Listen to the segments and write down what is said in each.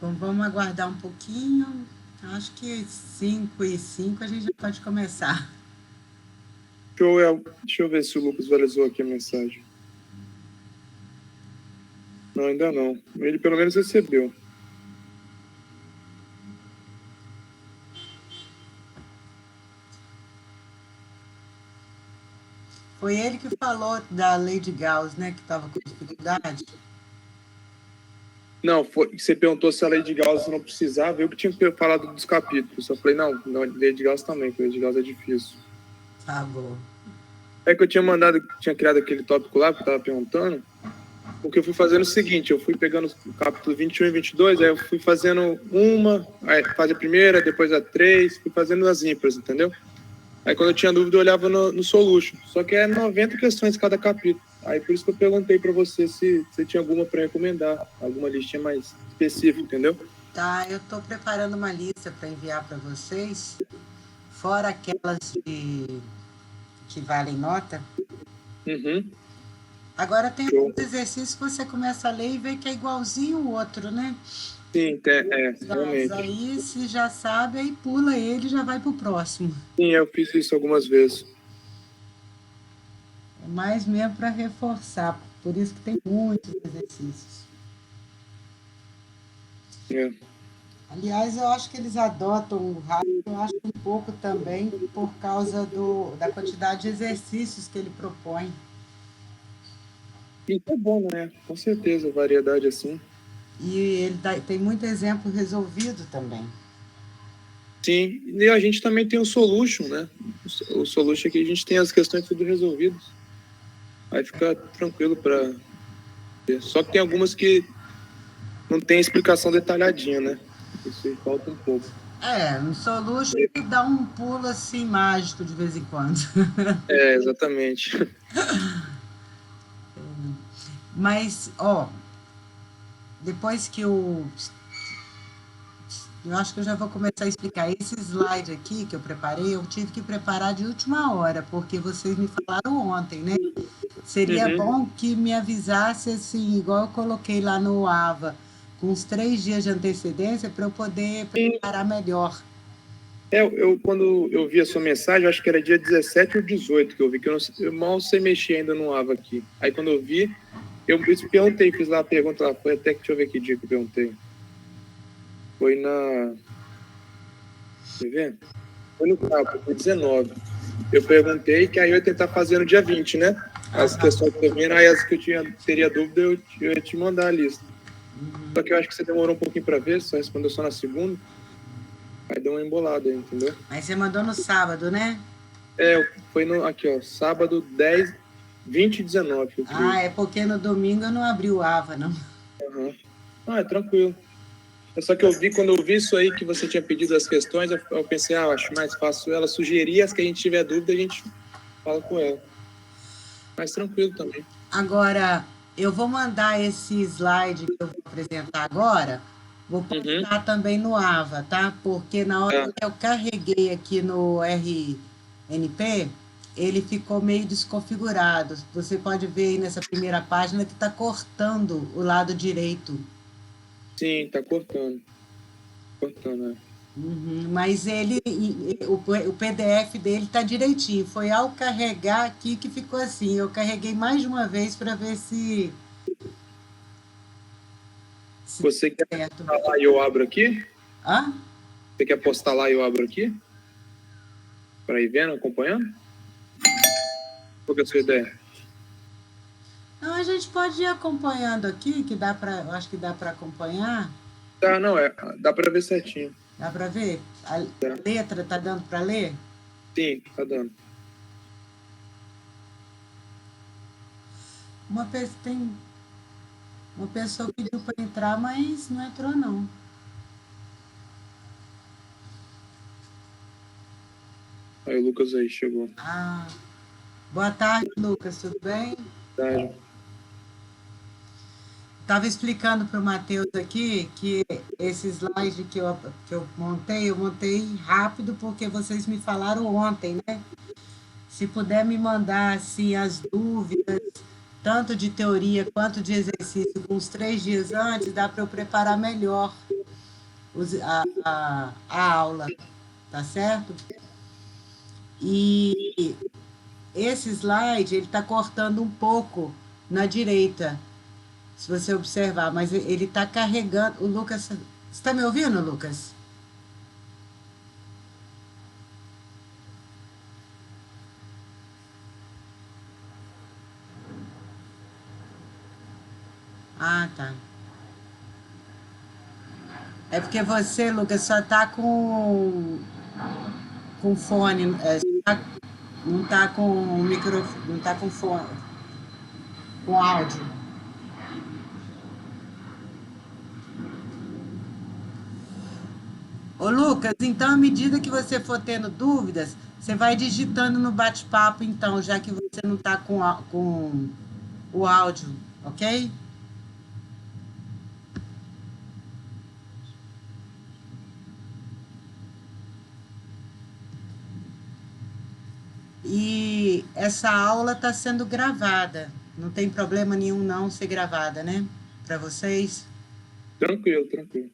Bom, vamos aguardar um pouquinho. Acho que 5:05 a gente já pode começar. Deixa eu ver se o Lucas visualizou aqui a mensagem. Não, ainda não. Ele pelo menos recebeu. Foi ele que falou da lei de Gauss, né? Que estava com dificuldade. Não, você perguntou se a lei de Gauss não precisava. Eu que tinha falado dos capítulos. Eu falei, não, a lei de Gauss também, que a lei de Gauss é difícil. Tá bom. É que eu tinha criado aquele tópico lá que eu estava perguntando, porque eu fui fazendo o seguinte, eu fui pegando o capítulo 21 e 22, aí eu fui fazendo aí fazia a primeira, depois a 3, fui fazendo as ímpares, entendeu? Aí quando eu tinha dúvida eu olhava no Solution, só que é 90 questões cada capítulo. Aí por isso que eu perguntei para você se você tinha alguma para recomendar, alguma listinha mais específica, entendeu? Tá, eu estou preparando uma lista para enviar para vocês, fora aquelas que valem nota. Uhum. Agora tem Show. alguns exercícios que você começa a ler e vê que é igualzinho o outro, né? Sim, realmente. Aí, se já sabe, aí pula ele e já vai pro próximo. Sim, eu fiz isso algumas vezes. É mais mesmo para reforçar, por isso que tem muitos exercícios. É. Aliás, eu acho que eles adotam o rápido, eu acho um pouco também por causa da quantidade de exercícios que ele propõe. Isso é bom, né? Com certeza, variedade assim. E ele tem muito exemplo resolvido também. Sim, e a gente também tem o Solution, né? O Solution aqui a gente tem as questões tudo resolvidas. Aí fica tranquilo para ver. Só que tem algumas que não tem explicação detalhadinha, né? Isso aí falta um pouco. No Solution dá um pulo assim mágico de vez em quando. É, exatamente. Mas, depois que eu acho que eu já vou começar a explicar. Esse slide aqui que eu preparei, eu tive que preparar de última hora, porque vocês me falaram ontem, né? Seria bom que me avisasse assim, igual eu coloquei lá no AVA, com uns 3 dias de antecedência para eu poder preparar melhor. Quando eu vi a sua mensagem, eu acho que era dia 17 ou 18 que eu vi, que eu mal sei mexer ainda no AVA aqui. Aí quando eu vi, eu perguntei, fiz lá a pergunta lá, foi até que deixa eu ver que dia que eu perguntei. Foi na. Quer ver? Foi no sábado, foi 19. Eu perguntei que aí eu ia tentar fazer no dia 20, né? As questões que eu vendo, aí as que eu teria dúvida, eu ia te mandar a lista. Só que eu acho que você demorou um pouquinho para ver, só respondeu só na segunda. Aí deu uma embolada aí, entendeu? Mas você mandou no sábado, né? Foi aqui, ó, sábado 10, 20 e 19. É porque no domingo eu não abri o AVA, não. Uhum. É tranquilo. Só que quando eu vi isso aí que você tinha pedido as questões, eu pensei, acho mais fácil ela sugerir, as que a gente tiver dúvida, a gente fala com ela. Mais tranquilo também. Agora, eu vou mandar esse slide que eu vou apresentar agora, vou postar também no AVA, tá? Porque na hora que eu carreguei aqui no RNP, ele ficou meio desconfigurado. Você pode ver aí nessa primeira página que está cortando o lado direito. Sim, tá cortando. Cortando, né? Mas o PDF dele está direitinho. Foi ao carregar aqui que ficou assim. Eu carreguei mais de uma vez para ver se Você quer certo. postar lá e eu abro aqui? Hã? Você quer postar lá e eu abro aqui? Para ir vendo, acompanhando? Qual que é a sua ideia? Não, a gente pode ir acompanhando aqui, que eu acho que dá para acompanhar. Tá, não, dá para ver certinho. Dá para ver? A letra tá dando para ler? Sim, tá dando. Tem uma pessoa pediu para entrar, mas não entrou não. Aí o Lucas aí chegou. Boa tarde, Lucas, tudo bem? Tá. Estava explicando para o Matheus aqui que esse slide que eu montei rápido porque vocês me falaram ontem, né? Se puder me mandar assim, as dúvidas, tanto de teoria quanto de exercício, com uns 3 dias antes, dá para eu preparar melhor. a aula, tá certo? E esse slide, ele está cortando um pouco na direita, se você observar, mas ele está carregando. O Lucas, você está me ouvindo, Lucas? Ah, tá. É porque você, Lucas, só está com fone, não está com microfone, não está com fone, com áudio. Ô, Lucas, então, à medida que você for tendo dúvidas, você vai digitando no bate-papo, então, já que você não está com o áudio, ok? E essa aula está sendo gravada. Não tem problema nenhum não ser gravada, né? Para vocês. Tranquilo, tranquilo.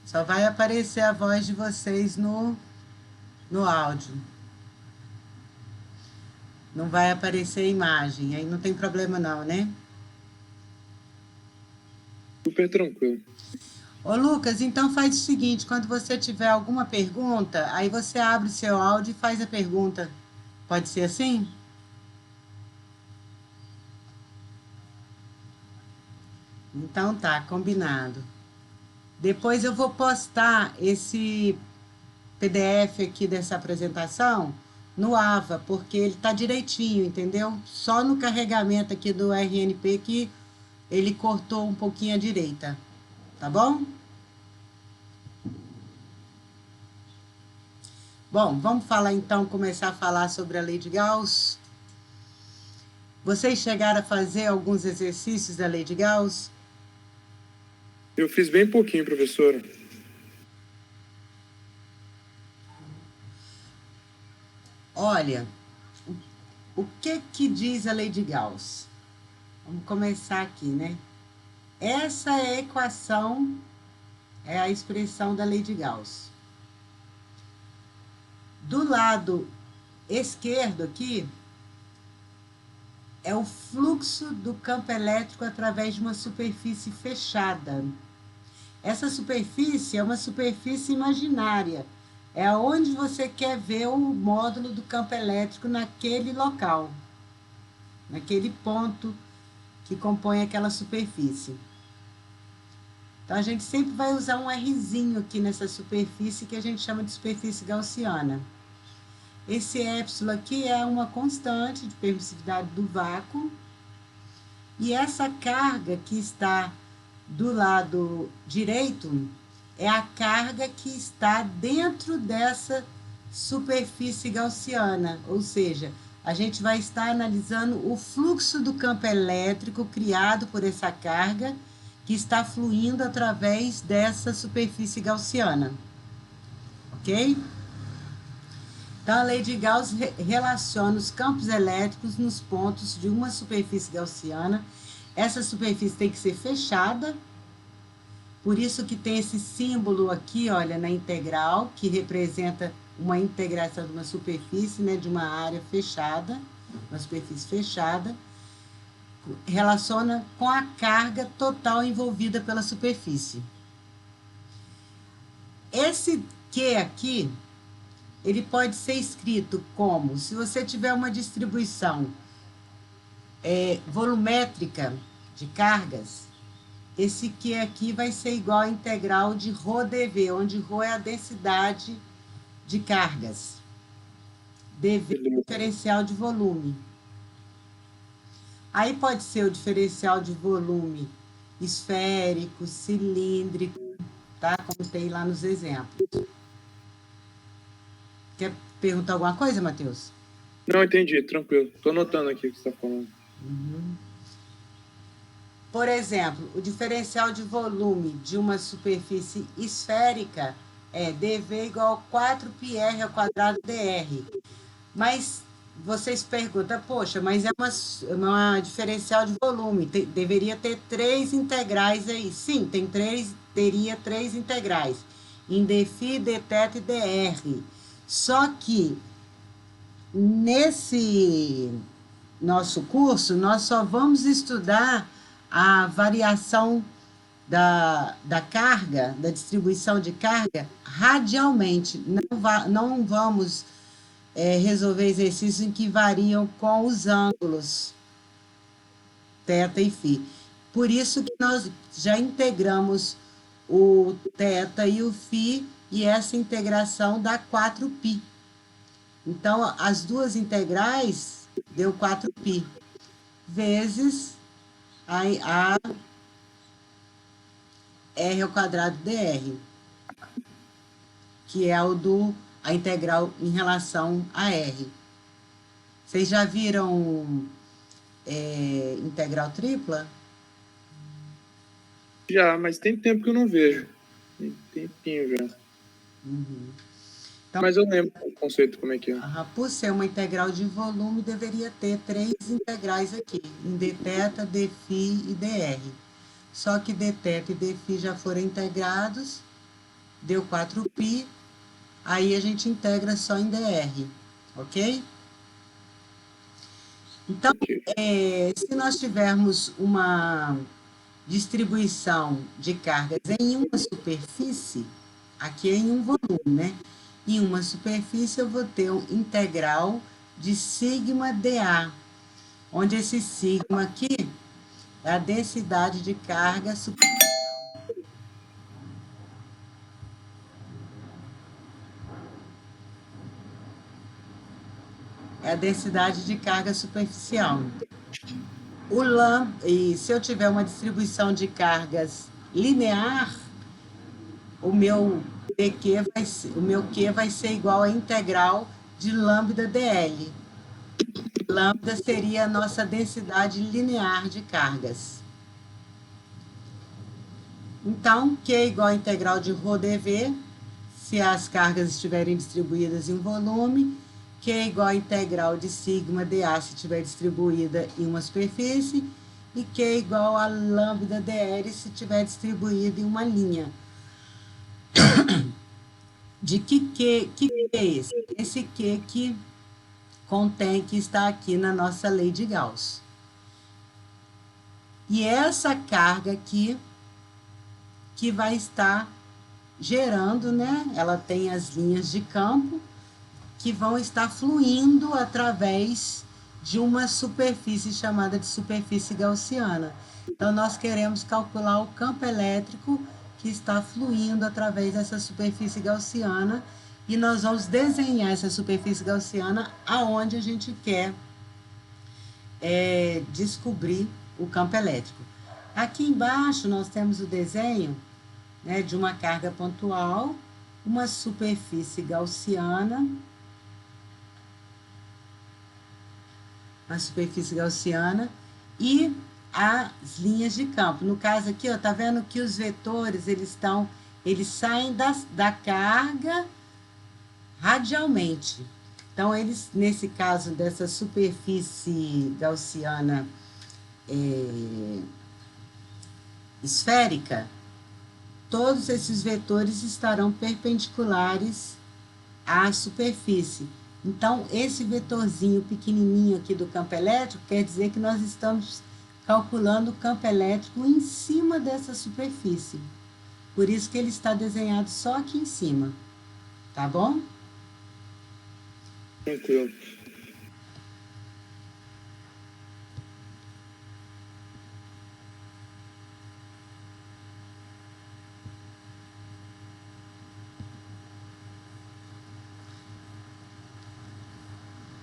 Só vai aparecer a voz de vocês no áudio. Não vai aparecer a imagem. Aí não tem problema não, né? Super tranquilo. Ô, Lucas, então faz o seguinte, quando você tiver alguma pergunta, aí você abre seu áudio e faz a pergunta. Pode ser assim? Então tá, combinado. Depois eu vou postar esse PDF aqui dessa apresentação no AVA, porque ele tá direitinho, entendeu? Só no carregamento aqui do RNP que ele cortou um pouquinho à direita, tá bom? Bom, vamos falar então, começar a falar sobre a lei de Gauss. Vocês chegaram a fazer alguns exercícios da lei de Gauss? Eu fiz bem pouquinho, professora. Olha, o que diz a lei de Gauss? Vamos começar aqui, né? Essa é a equação, é a expressão da lei de Gauss. Do lado esquerdo aqui, é o fluxo do campo elétrico através de uma superfície fechada. Essa superfície é uma superfície imaginária. É onde você quer ver o módulo do campo elétrico naquele local, naquele ponto que compõe aquela superfície. Então, a gente sempre vai usar um Rzinho aqui nessa superfície, que a gente chama de superfície gaussiana. Esse epsilon aqui é uma constante de permissividade do vácuo. E essa carga que está do lado direito é a carga que está dentro dessa superfície gaussiana. Ou seja, a gente vai estar analisando o fluxo do campo elétrico criado por essa carga que está fluindo através dessa superfície gaussiana. Ok? Então, a lei de Gauss relaciona os campos elétricos nos pontos de uma superfície gaussiana. Essa superfície tem que ser fechada, por isso que tem esse símbolo aqui, olha, na integral, que representa uma integração de uma superfície, né, de uma área fechada, uma superfície fechada, relaciona com a carga total envolvida pela superfície. Esse Q aqui, ele pode ser escrito como, se você tiver uma distribuição volumétrica de cargas, esse Q aqui vai ser igual à integral de ρdV, onde ρ é a densidade de cargas. dV é o diferencial de volume. Aí pode ser o diferencial de volume esférico, cilíndrico, tá? Como tem lá nos exemplos. Quer perguntar alguma coisa, Matheus? Não, entendi, tranquilo. Estou anotando aqui o que você está falando. Por exemplo, o diferencial de volume de uma superfície esférica é dV igual a 4πr ao quadrado dr. Mas vocês perguntam, poxa, mas é uma diferencial de volume, deveria ter 3 integrais aí. Sim, teria 3 integrais. em DFI, DTETA e DR. Só que nesse nosso curso, nós só vamos estudar a variação da carga, da distribuição de carga, radialmente. Não vamos resolver exercícios em que variam com os ângulos θ e φ. Por isso que nós já integramos o θ e o φ, e essa integração dá 4π. Então, as duas integrais deu 4π, vezes a r ao quadrado dr, que é a integral em relação a r. Vocês já viram integral tripla? Já, mas tem tempo que eu não vejo. Tem tempinho já. Uhum. Então, mas eu lembro o conceito, como é que é. Por ser uma integral de volume, deveria ter 3 integrais aqui, em dθ, dφ e dr. Só que dθ e dφ já foram integrados, deu 4π, aí a gente integra só em dr, ok? Então, se nós tivermos uma distribuição de cargas em uma superfície, aqui é em um volume, né? Em uma superfície eu vou ter um integral de sigma dA, onde esse sigma aqui é a densidade de carga superficial. É a densidade de carga superficial. E se eu tiver uma distribuição de cargas linear, o meu Q vai ser igual a integral de lambda dL. Lambda seria a nossa densidade linear de cargas. Então, Q é igual a integral de ρdV, se as cargas estiverem distribuídas em volume. Q é igual a integral de sigma dA se estiver distribuída em uma superfície. E Q é igual a lambda dL se estiver distribuída em uma linha. De que é esse? Esse Q que contém, que está aqui na nossa lei de Gauss. E essa carga aqui que vai estar gerando, né? Ela tem as linhas de campo que vão estar fluindo através de uma superfície chamada de superfície gaussiana. Então, nós queremos calcular o campo elétrico que está fluindo através dessa superfície gaussiana, e nós vamos desenhar essa superfície gaussiana aonde a gente quer descobrir o campo elétrico. Aqui embaixo nós temos o desenho, né, de uma carga pontual, uma superfície gaussiana, e as linhas de campo. No caso aqui, ó, tá vendo que os vetores, eles saem da carga radialmente. Então, nesse caso dessa superfície gaussiana esférica, todos esses vetores estarão perpendiculares à superfície. Então, esse vetorzinho pequenininho aqui do campo elétrico quer dizer que nós estamos calculando o campo elétrico em cima dessa superfície. Por isso que ele está desenhado só aqui em cima. Tá bom? Tranquilo.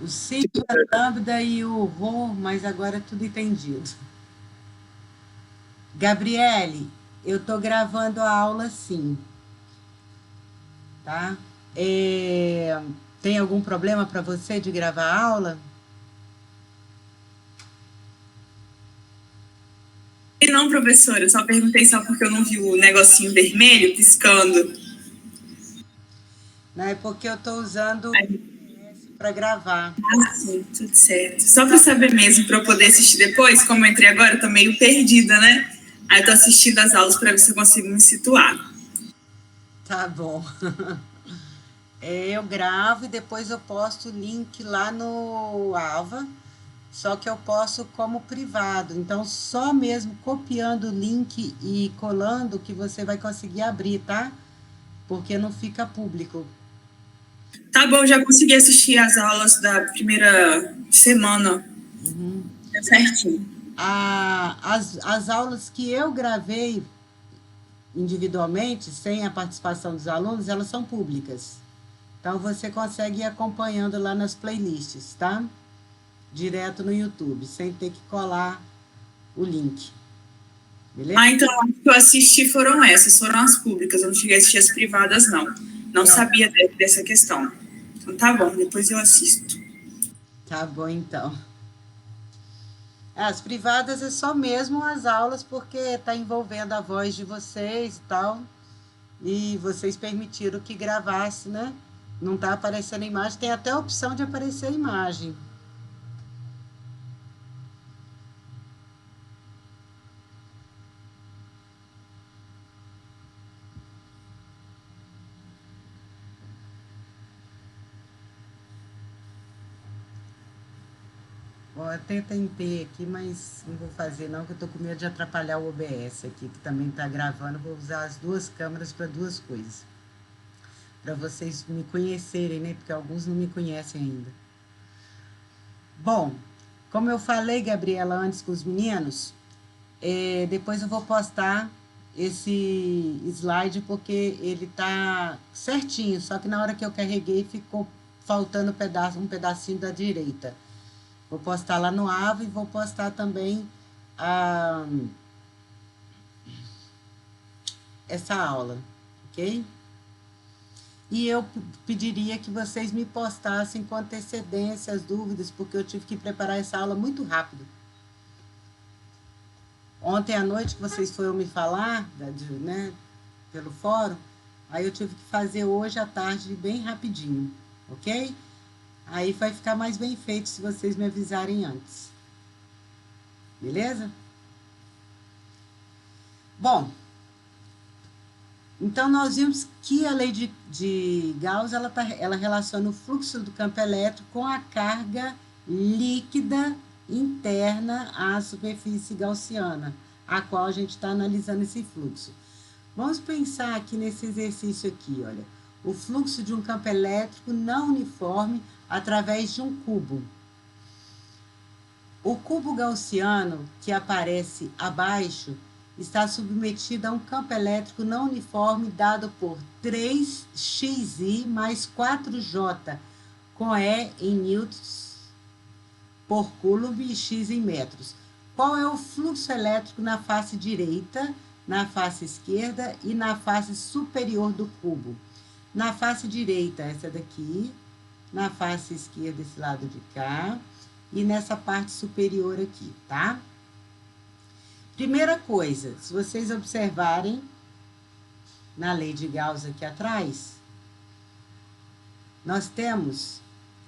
O sigma, lambda e o ρ, mas agora é tudo entendido. Gabriele, eu estou gravando a aula sim. Tá? Tem algum problema para você de gravar a aula? Não, professora, eu só perguntei só porque eu não vi o negocinho vermelho piscando. Não, é porque eu estou usando para gravar. Ah, sim, tudo certo. Só para saber mesmo, para eu poder assistir depois, como eu entrei agora, eu estou meio perdida, né? Aí eu estou assistindo as aulas para ver se eu consigo me situar. Tá bom. Eu gravo e depois eu posto o link lá no Ava, só que eu posto como privado. Então, só mesmo copiando o link e colando que você vai conseguir abrir, tá? Porque não fica público. Tá bom, já consegui assistir as aulas da primeira semana. É certinho. As aulas que eu gravei individualmente, sem a participação dos alunos, elas são públicas. Então, você consegue ir acompanhando lá nas playlists, tá? Direto no YouTube, sem ter que colar o link. Beleza? Então, as que eu assisti foram essas, foram as públicas. Eu não cheguei a assistir as privadas, não. Não sabia dessa questão. Então, tá bom, depois eu assisto. Tá bom, então. As privadas é só mesmo as aulas, porque está envolvendo a voz de vocês e tal. E vocês permitiram que gravasse, né? Não está aparecendo a imagem, tem até a opção de aparecer a imagem. Ó, até tentei aqui, mas não vou fazer não, que eu tô com medo de atrapalhar o OBS aqui, que também está gravando. Vou usar as duas câmeras para duas coisas. Para vocês me conhecerem, né? Porque alguns não me conhecem ainda. Bom, como eu falei, Gabriela, antes com os meninos, depois eu vou postar esse slide, porque ele tá certinho, só que na hora que eu carreguei ficou faltando um pedacinho da direita. Vou postar lá no Ava e vou postar também essa aula, ok? E eu pediria que vocês me postassem com antecedência as dúvidas, porque eu tive que preparar essa aula muito rápido. Ontem à noite que vocês foram me falar, né, pelo fórum, aí eu tive que fazer hoje à tarde bem rapidinho, ok? Aí vai ficar mais bem feito se vocês me avisarem antes. Beleza? Bom, então nós vimos que a lei de Gauss, ela relaciona o fluxo do campo elétrico com a carga líquida interna à superfície gaussiana, a qual a gente está analisando esse fluxo. Vamos pensar aqui nesse exercício aqui, olha. O fluxo de um campo elétrico não uniforme através de um cubo. O cubo gaussiano, que aparece abaixo, está submetido a um campo elétrico não uniforme dado por 3xi mais 4j, com E em newtons por coulomb e x em metros. Qual é o fluxo elétrico na face direita, na face esquerda e na face superior do cubo? Na face direita, essa daqui, na face esquerda, esse lado de cá, e nessa parte superior aqui, tá? Primeira coisa, se vocês observarem na lei de Gauss aqui atrás, nós temos,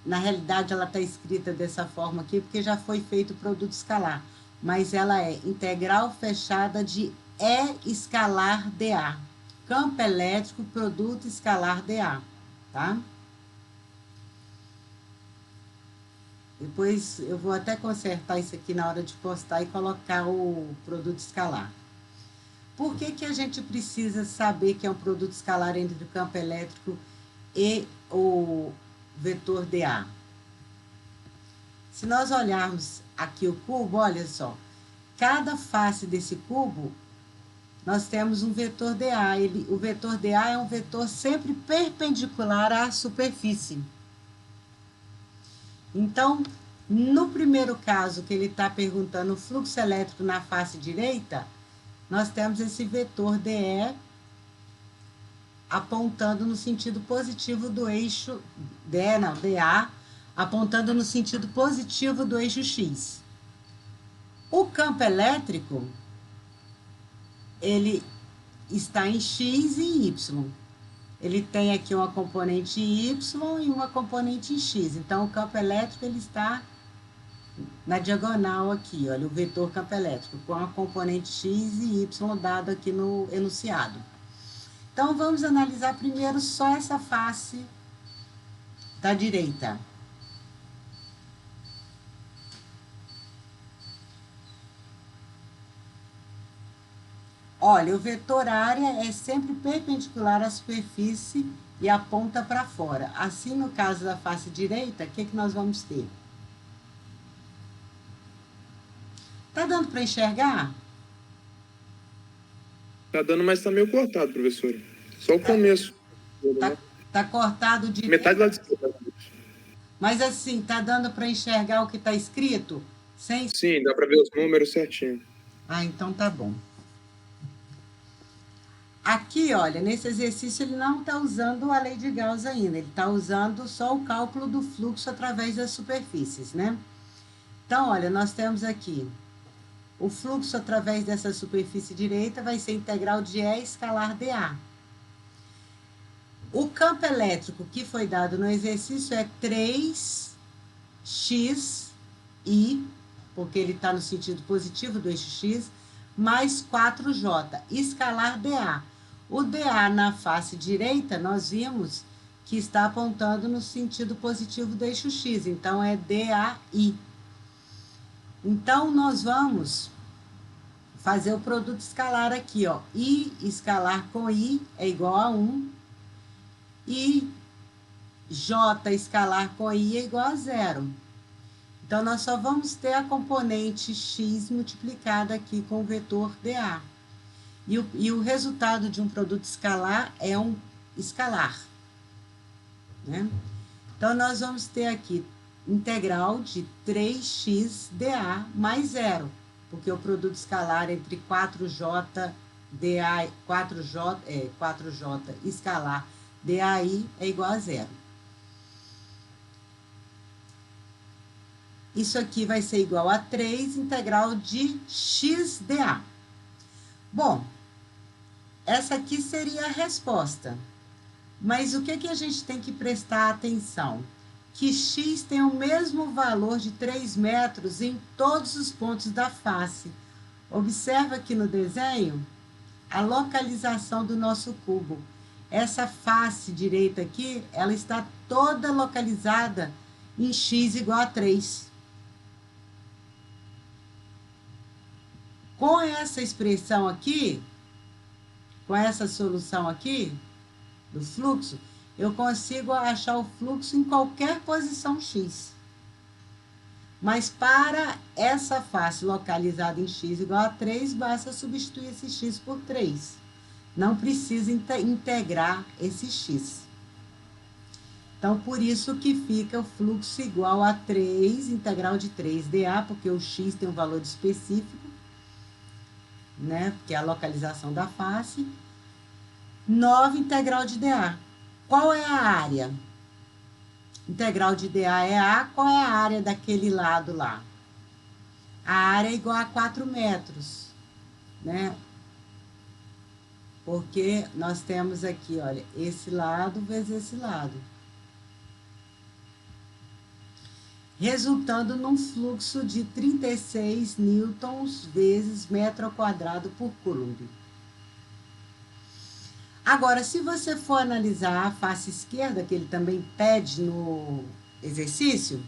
na realidade ela está escrita dessa forma aqui, porque já foi feito o produto escalar, mas ela é integral fechada de E escalar dA. Campo elétrico, produto escalar dA, tá? Depois eu vou até consertar isso aqui na hora de postar e colocar o produto escalar. Por que a gente precisa saber que é um produto escalar entre o campo elétrico e o vetor dA? Se nós olharmos aqui o cubo, olha só, cada face desse cubo, nós temos um vetor dA. O vetor dA é um vetor sempre perpendicular à superfície. Então, no primeiro caso, que ele está perguntando o fluxo elétrico na face direita, nós temos esse vetor DE apontando no sentido positivo do eixo, DA, apontando no sentido positivo do eixo X. O campo elétrico, ele está em X e Y. Ele tem aqui uma componente Y e uma componente em X. Então, o campo elétrico ele está na diagonal aqui, olha, o vetor campo elétrico, com a componente X e Y dado aqui no enunciado. Então, Então, vamos analisar primeiro só essa face da direita. Olha, o vetor área é sempre perpendicular à superfície e aponta para fora. Assim, no caso da face direita, o que nós vamos ter? Tá dando para enxergar? Tá dando, mas tá meio cortado, professora. Só o começo. Tá cortado de metade lá de esquerda. Mas assim, tá dando para enxergar o que está escrito? Sim, dá para ver os números certinho. Ah, então tá bom. Aqui, olha, nesse exercício ele não está usando a lei de Gauss ainda, ele está usando só o cálculo do fluxo através das superfícies, né? Então, olha, nós temos aqui o fluxo através dessa superfície direita vai ser integral de E escalar dA. O campo elétrico que foi dado no exercício é 3xi, porque ele está no sentido positivo do eixo x, mais 4j, escalar dA. O dA na face direita, nós vimos que está apontando no sentido positivo do eixo x, então é dAi. Então, nós vamos fazer o produto escalar aqui, ó. I escalar com I é igual a 1, e J escalar com I é igual a 0. Então, nós só vamos ter a componente x multiplicada aqui com o vetor dA. E o resultado de um produto escalar é um escalar, né? Então, nós vamos ter aqui integral de 3x dA mais 0, porque o produto escalar entre 4j escalar dAi é igual a 0. Isso aqui vai ser igual a 3 integral de x dA. Bom, essa aqui seria a resposta. Mas o que a gente tem que prestar atenção? Que x tem o mesmo valor de 3 metros em todos os pontos da face. Observa aqui no desenho a localização do nosso cubo. Essa face direita aqui, ela está toda localizada em x igual a 3. Com essa expressão aqui, com essa solução aqui, do fluxo, eu consigo achar o fluxo em qualquer posição x. Mas para essa face localizada em x igual a 3, basta substituir esse x por 3. Não precisa integrar esse x. Então, por isso que fica o fluxo igual a 3, integral de 3 dA, porque o x tem um valor específico, né? Porque é a localização da face. 9 integral de dA. Qual é a área? Integral de dA é A. Qual é a área daquele lado lá? A área é igual a 4 metros, né? Porque nós temos aqui, olha, esse lado vezes esse lado. Resultando num fluxo de 36 newtons vezes metro ao quadrado por coulomb. Agora, se você for analisar a face esquerda, que ele também pede no exercício,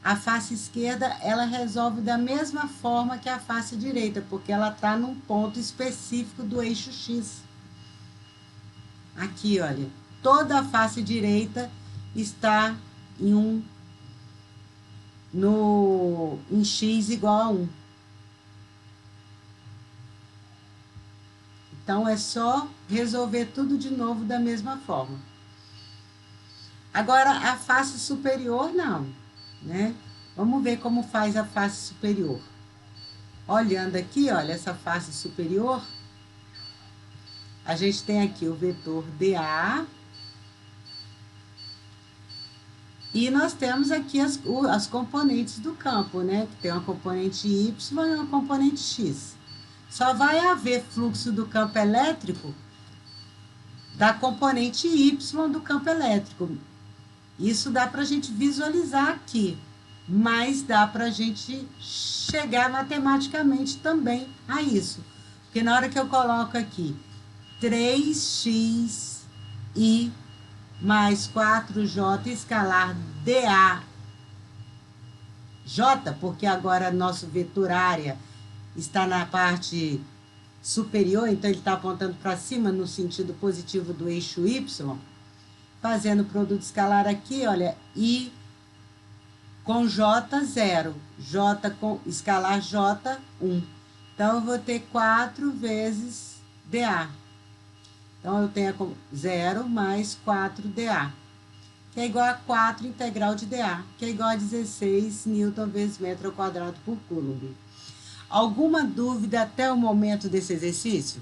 a face esquerda, ela resolve da mesma forma que a face direita, porque ela está num ponto específico do eixo X. Aqui, olha, toda a face direita está em x igual a 1. Então, é só resolver tudo de novo da mesma forma. Agora, a face superior, não, né? Vamos ver como faz a face superior. Olhando aqui, olha, essa face superior, a gente tem aqui o vetor dA, e nós temos aqui as componentes do campo, né? Que tem uma componente Y e uma componente X. Só vai haver fluxo do campo elétrico da componente Y do campo elétrico. Isso dá para a gente visualizar aqui, mas dá para a gente chegar matematicamente também a isso. Porque na hora que eu coloco aqui 3xi mais 4j escalar dA. J, porque agora nosso vetor área está na parte superior, então ele está apontando para cima no sentido positivo do eixo Y, fazendo o produto escalar aqui, olha, I com J, 0, J com escalar J, 1. Então, eu vou ter 4 vezes dA. Então, eu tenho 0 mais 4dA, que é igual a 4 integral de dA, que é igual a 16 newton vezes metro ao quadrado por coulomb. Alguma dúvida até o momento desse exercício?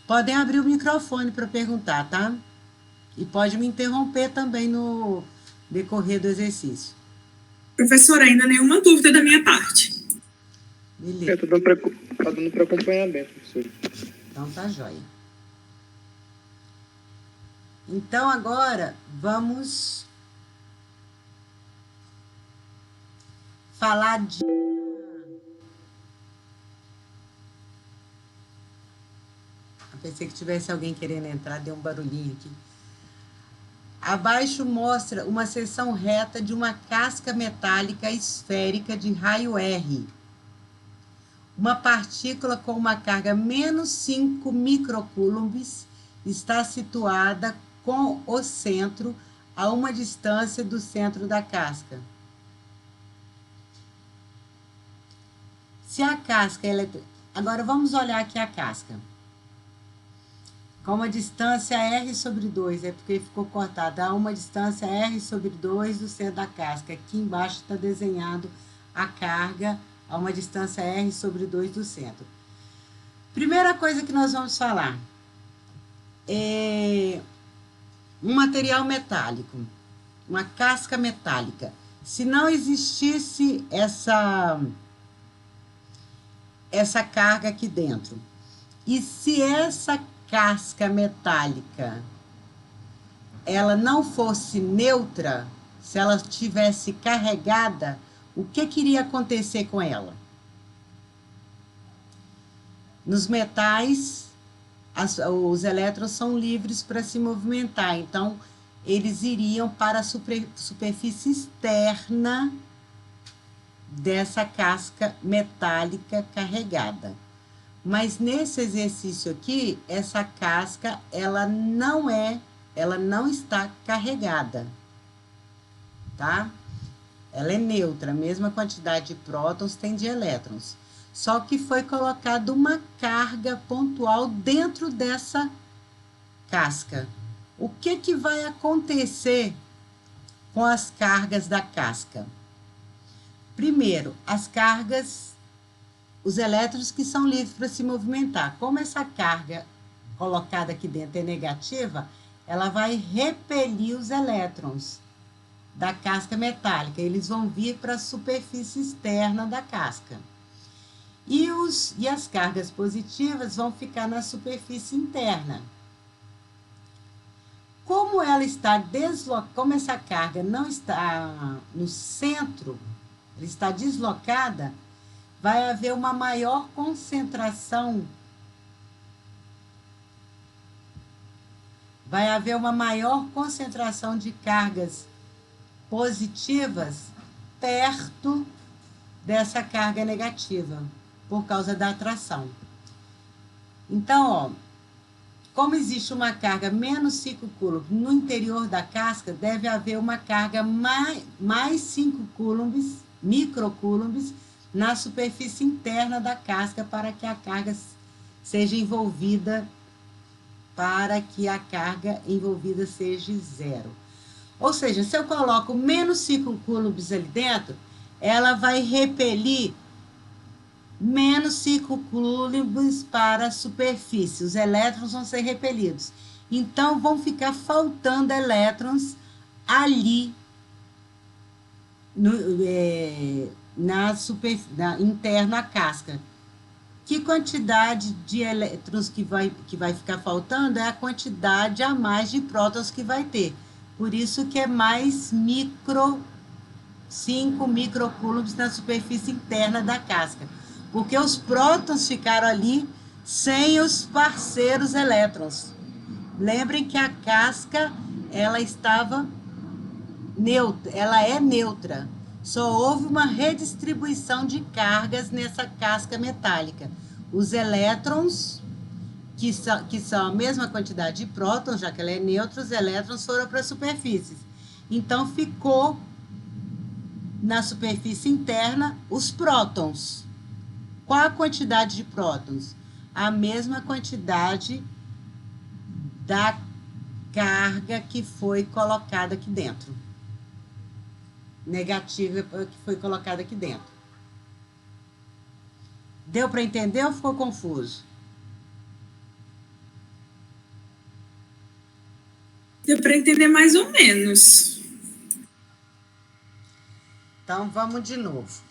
Podem abrir o microfone para perguntar, tá? E pode me interromper também no decorrer do exercício. Professora, ainda nenhuma dúvida da minha parte. Beleza. Tá dando para acompanhar bem, professor. Então tá jóia. Então agora vamos falar de... Eu pensei que tivesse alguém querendo entrar, deu um barulhinho aqui. Abaixo mostra uma seção reta de uma casca metálica esférica de raio R. Uma partícula com uma carga menos 5 microcoulombs está situada com o centro a uma distância do centro da casca. Se a casca... Agora vamos olhar aqui a casca. Com uma distância R sobre 2, é porque ficou cortado. Há uma distância R sobre 2 do centro da casca. Aqui embaixo está desenhado a carga a uma distância R sobre 2 do centro. Primeira coisa que nós vamos falar é um material metálico, uma casca metálica. Se não existisse essa carga aqui dentro, e se essa casca metálica ela não fosse neutra, se ela estivesse carregada, o que iria acontecer com ela? Nos metais, os elétrons são livres para se movimentar, então eles iriam para a superfície externa dessa casca metálica carregada. Mas nesse exercício aqui, essa casca, ela não está carregada, tá? Ela é neutra, a mesma quantidade de prótons tem de elétrons. Só que foi colocada uma carga pontual dentro dessa casca. O que vai acontecer com as cargas da casca? Primeiro, as cargas, os elétrons que são livres para se movimentar. Como essa carga colocada aqui dentro é negativa, ela vai repelir os elétrons da casca metálica. Eles vão vir para a superfície externa da casca. E as cargas positivas vão ficar na superfície interna. Como ela está como essa carga não está no centro, ela está deslocada, vai haver uma maior concentração. Vai haver uma maior concentração de cargas positivas perto dessa carga negativa, por causa da atração. Então, ó, como existe uma carga menos 5 coulombs no interior da casca, deve haver uma carga mais 5 coulombs, microcoulombs, na superfície interna da casca para que a carga seja envolvida, para que a carga envolvida seja 0. Ou seja, se eu coloco menos 5 coulombs ali dentro, ela vai repelir menos 5 coulombs para a superfície. Os elétrons vão ser repelidos. Então, vão ficar faltando elétrons ali interna à casca. Que quantidade de elétrons que vai ficar faltando é a quantidade a mais de prótons que vai ter. Por isso que é mais 5 microcoulombs na superfície interna da casca. Porque os prótons ficaram ali sem os parceiros elétrons. Lembrem que a casca, ela estava neutra, ela é neutra. Só houve uma redistribuição de cargas nessa casca metálica. Os elétrons, que são a mesma quantidade de prótons, já que ela é neutra, os elétrons foram para a superfície. Então, ficou na superfície interna os prótons. Qual a quantidade de prótons? A mesma quantidade da carga que foi colocada aqui dentro. Negativa que foi colocada aqui dentro. Deu para entender ou ficou confuso? Deu para entender mais ou menos. Então, vamos de novo.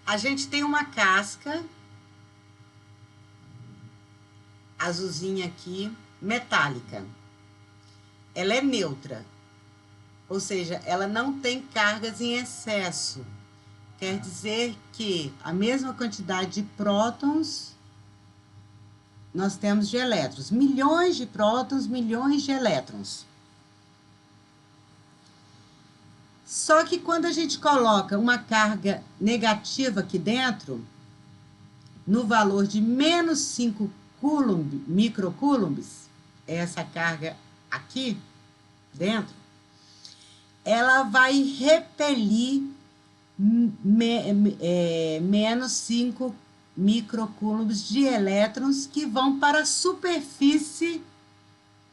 A gente tem uma casca azulzinha aqui, metálica. Ela é neutra, ou seja, ela não tem cargas em excesso. Quer dizer que a mesma quantidade de prótons nós temos de elétrons. Milhões de prótons, milhões de elétrons. Só que quando a gente coloca uma carga negativa aqui dentro, no valor de menos 5 microcoulombs, essa carga aqui dentro, ela vai repelir menos 5 microcoulombs de elétrons que vão para a superfície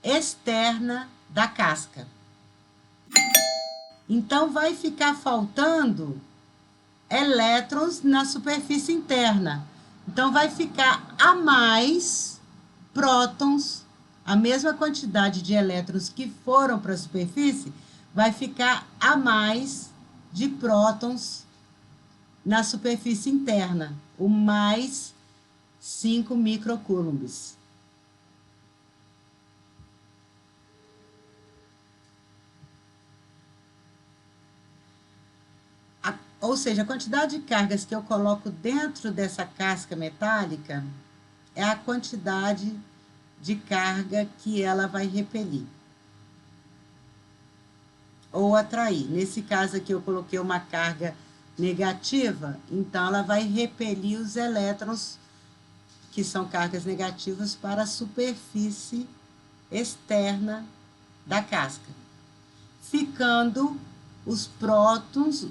externa da casca. Então, vai ficar faltando elétrons na superfície interna. Então, vai ficar a mais prótons, a mesma quantidade de elétrons que foram para a superfície, vai ficar a mais de prótons na superfície interna, o mais 5 microcoulombs. Ou seja, a quantidade de cargas que eu coloco dentro dessa casca metálica é a quantidade de carga que ela vai repelir ou atrair. Nesse caso aqui eu coloquei uma carga negativa, então ela vai repelir os elétrons, que são cargas negativas, para a superfície externa da casca, ficando os prótons,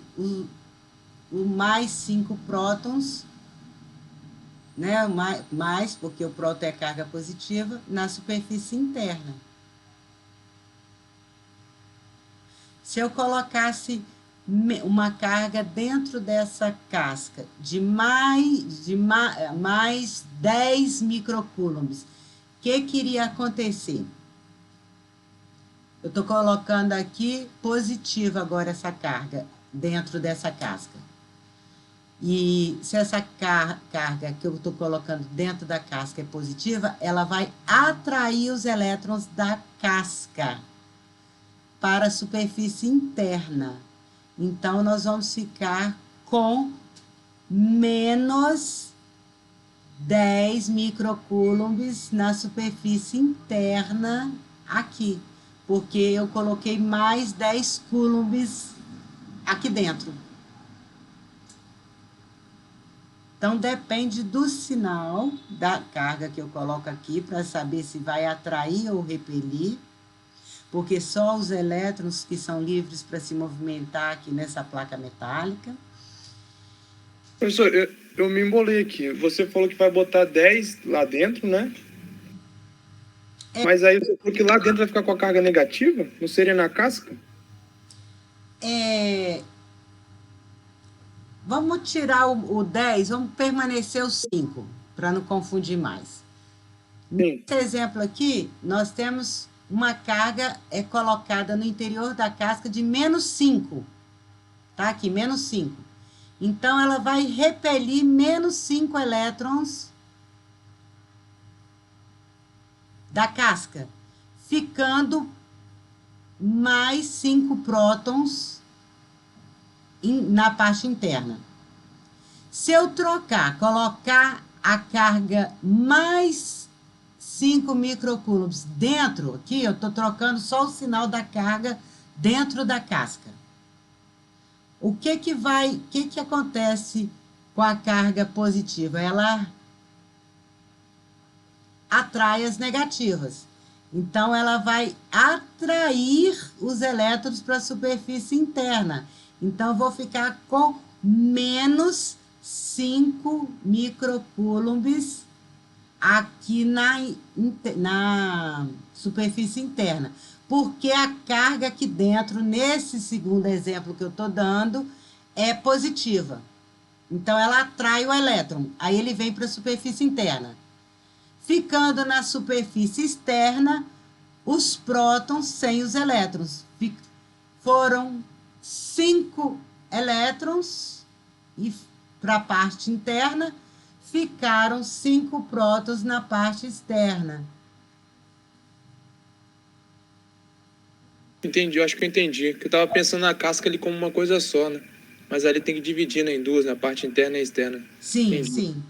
o mais 5 prótons, né, mais, porque o próton é carga positiva, na superfície interna. Se eu colocasse uma carga dentro dessa casca de mais 10 microcoulombs, o que iria acontecer? Eu estou colocando aqui positiva agora essa carga dentro dessa casca. E se essa carga que eu estou colocando dentro da casca é positiva, ela vai atrair os elétrons da casca para a superfície interna. Então, nós vamos ficar com menos 10 microcoulombs na superfície interna aqui, porque eu coloquei mais 10 coulombs aqui dentro. Então, depende do sinal da carga que eu coloco aqui para saber se vai atrair ou repelir, porque só os elétrons que são livres para se movimentar aqui nessa placa metálica. Professor, eu me embolei aqui. Você falou que vai botar 10 lá dentro, né? Mas aí você falou que lá dentro vai ficar com a carga negativa? Não seria na casca? Vamos tirar o 10, vamos permanecer o 5, para não confundir mais. Sim. Nesse exemplo aqui, nós temos uma carga colocada no interior da casca de menos 5. Tá aqui, menos 5. Então, ela vai repelir menos 5 elétrons da casca, ficando mais 5 prótons na parte interna. Se eu colocar a carga mais 5 microcoulombs dentro, aqui eu estou trocando só o sinal da carga dentro da casca. O que acontece com a carga positiva? Ela atrai as negativas. Então, ela vai atrair os elétrons para a superfície interna. Então, eu vou ficar com menos 5 microcoulombs aqui na superfície interna. Porque a carga aqui dentro, nesse segundo exemplo que eu estou dando, é positiva. Então, ela atrai o elétron. Aí, ele vem para a superfície interna. Ficando na superfície externa, os prótons sem os elétrons. Foram 5 elétrons e para a parte interna, ficaram 5 prótons na parte externa. Entendi, eu acho que eu entendi. Porque eu estava pensando na casca ali como uma coisa só, né? Mas ali tem que dividir, né, em duas, na parte interna e externa. Sim, Entendi. sim.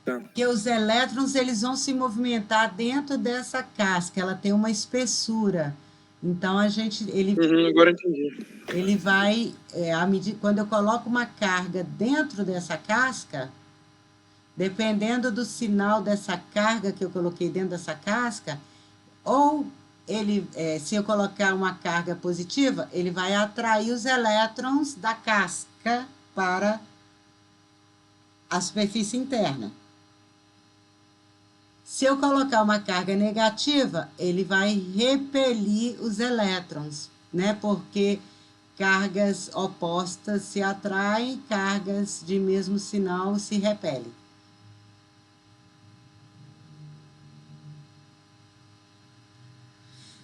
Tá. Porque os elétrons, eles vão se movimentar dentro dessa casca, ela tem uma espessura. Então, Agora eu entendi. ele vai, quando eu coloco uma carga dentro dessa casca, dependendo do sinal dessa carga que eu coloquei dentro dessa casca, ou se eu colocar uma carga positiva, ele vai atrair os elétrons da casca para a superfície interna. Se eu colocar uma carga negativa, ele vai repelir os elétrons, né? Porque cargas opostas se atraem, cargas de mesmo sinal se repelem.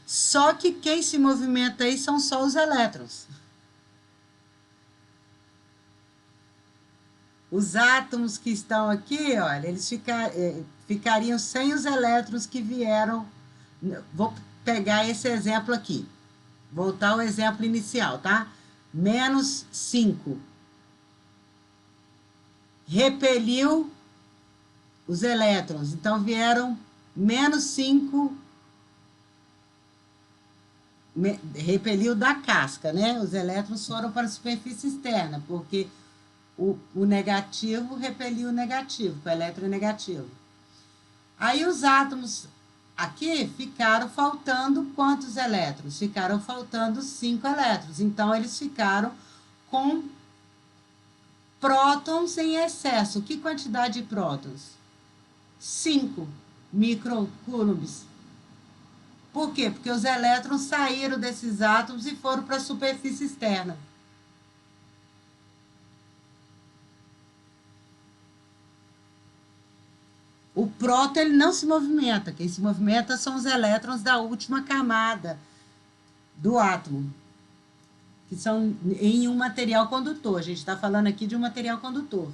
Só que quem se movimenta aí são só os elétrons. Os átomos que estão aqui, olha, eles ficariam sem os elétrons que vieram. Vou pegar esse exemplo aqui. Voltar ao exemplo inicial, tá? Menos 5. Repeliu os elétrons. Então, vieram menos 5. Repeliu da casca, né? Os elétrons foram para a superfície externa, porque o negativo repeliu o negativo, o eletronegativo. Aí os átomos aqui ficaram faltando quantos elétrons? Ficaram faltando 5 elétrons. Então, eles ficaram com prótons em excesso. Que quantidade de prótons? 5 microcoulombs. Por quê? Porque os elétrons saíram desses átomos e foram para a superfície externa. O próton, ele não se movimenta. Quem se movimenta são os elétrons da última camada do átomo, que são em um material condutor. A gente está falando aqui de um material condutor.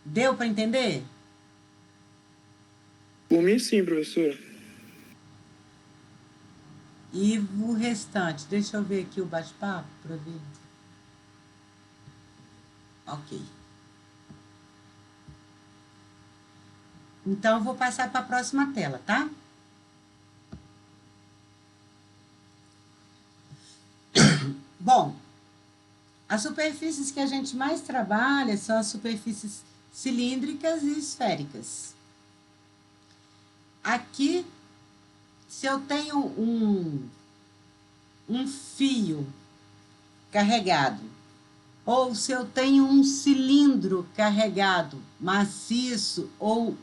Deu para entender? Por mim, sim, professora. E o restante? Deixa eu ver aqui o bate-papo para ver. Ok. Então, eu vou passar para a próxima tela, tá? Bom, as superfícies que a gente mais trabalha são as superfícies cilíndricas e esféricas. Aqui, se eu tenho um fio carregado, ou se eu tenho um cilindro carregado, maciço ou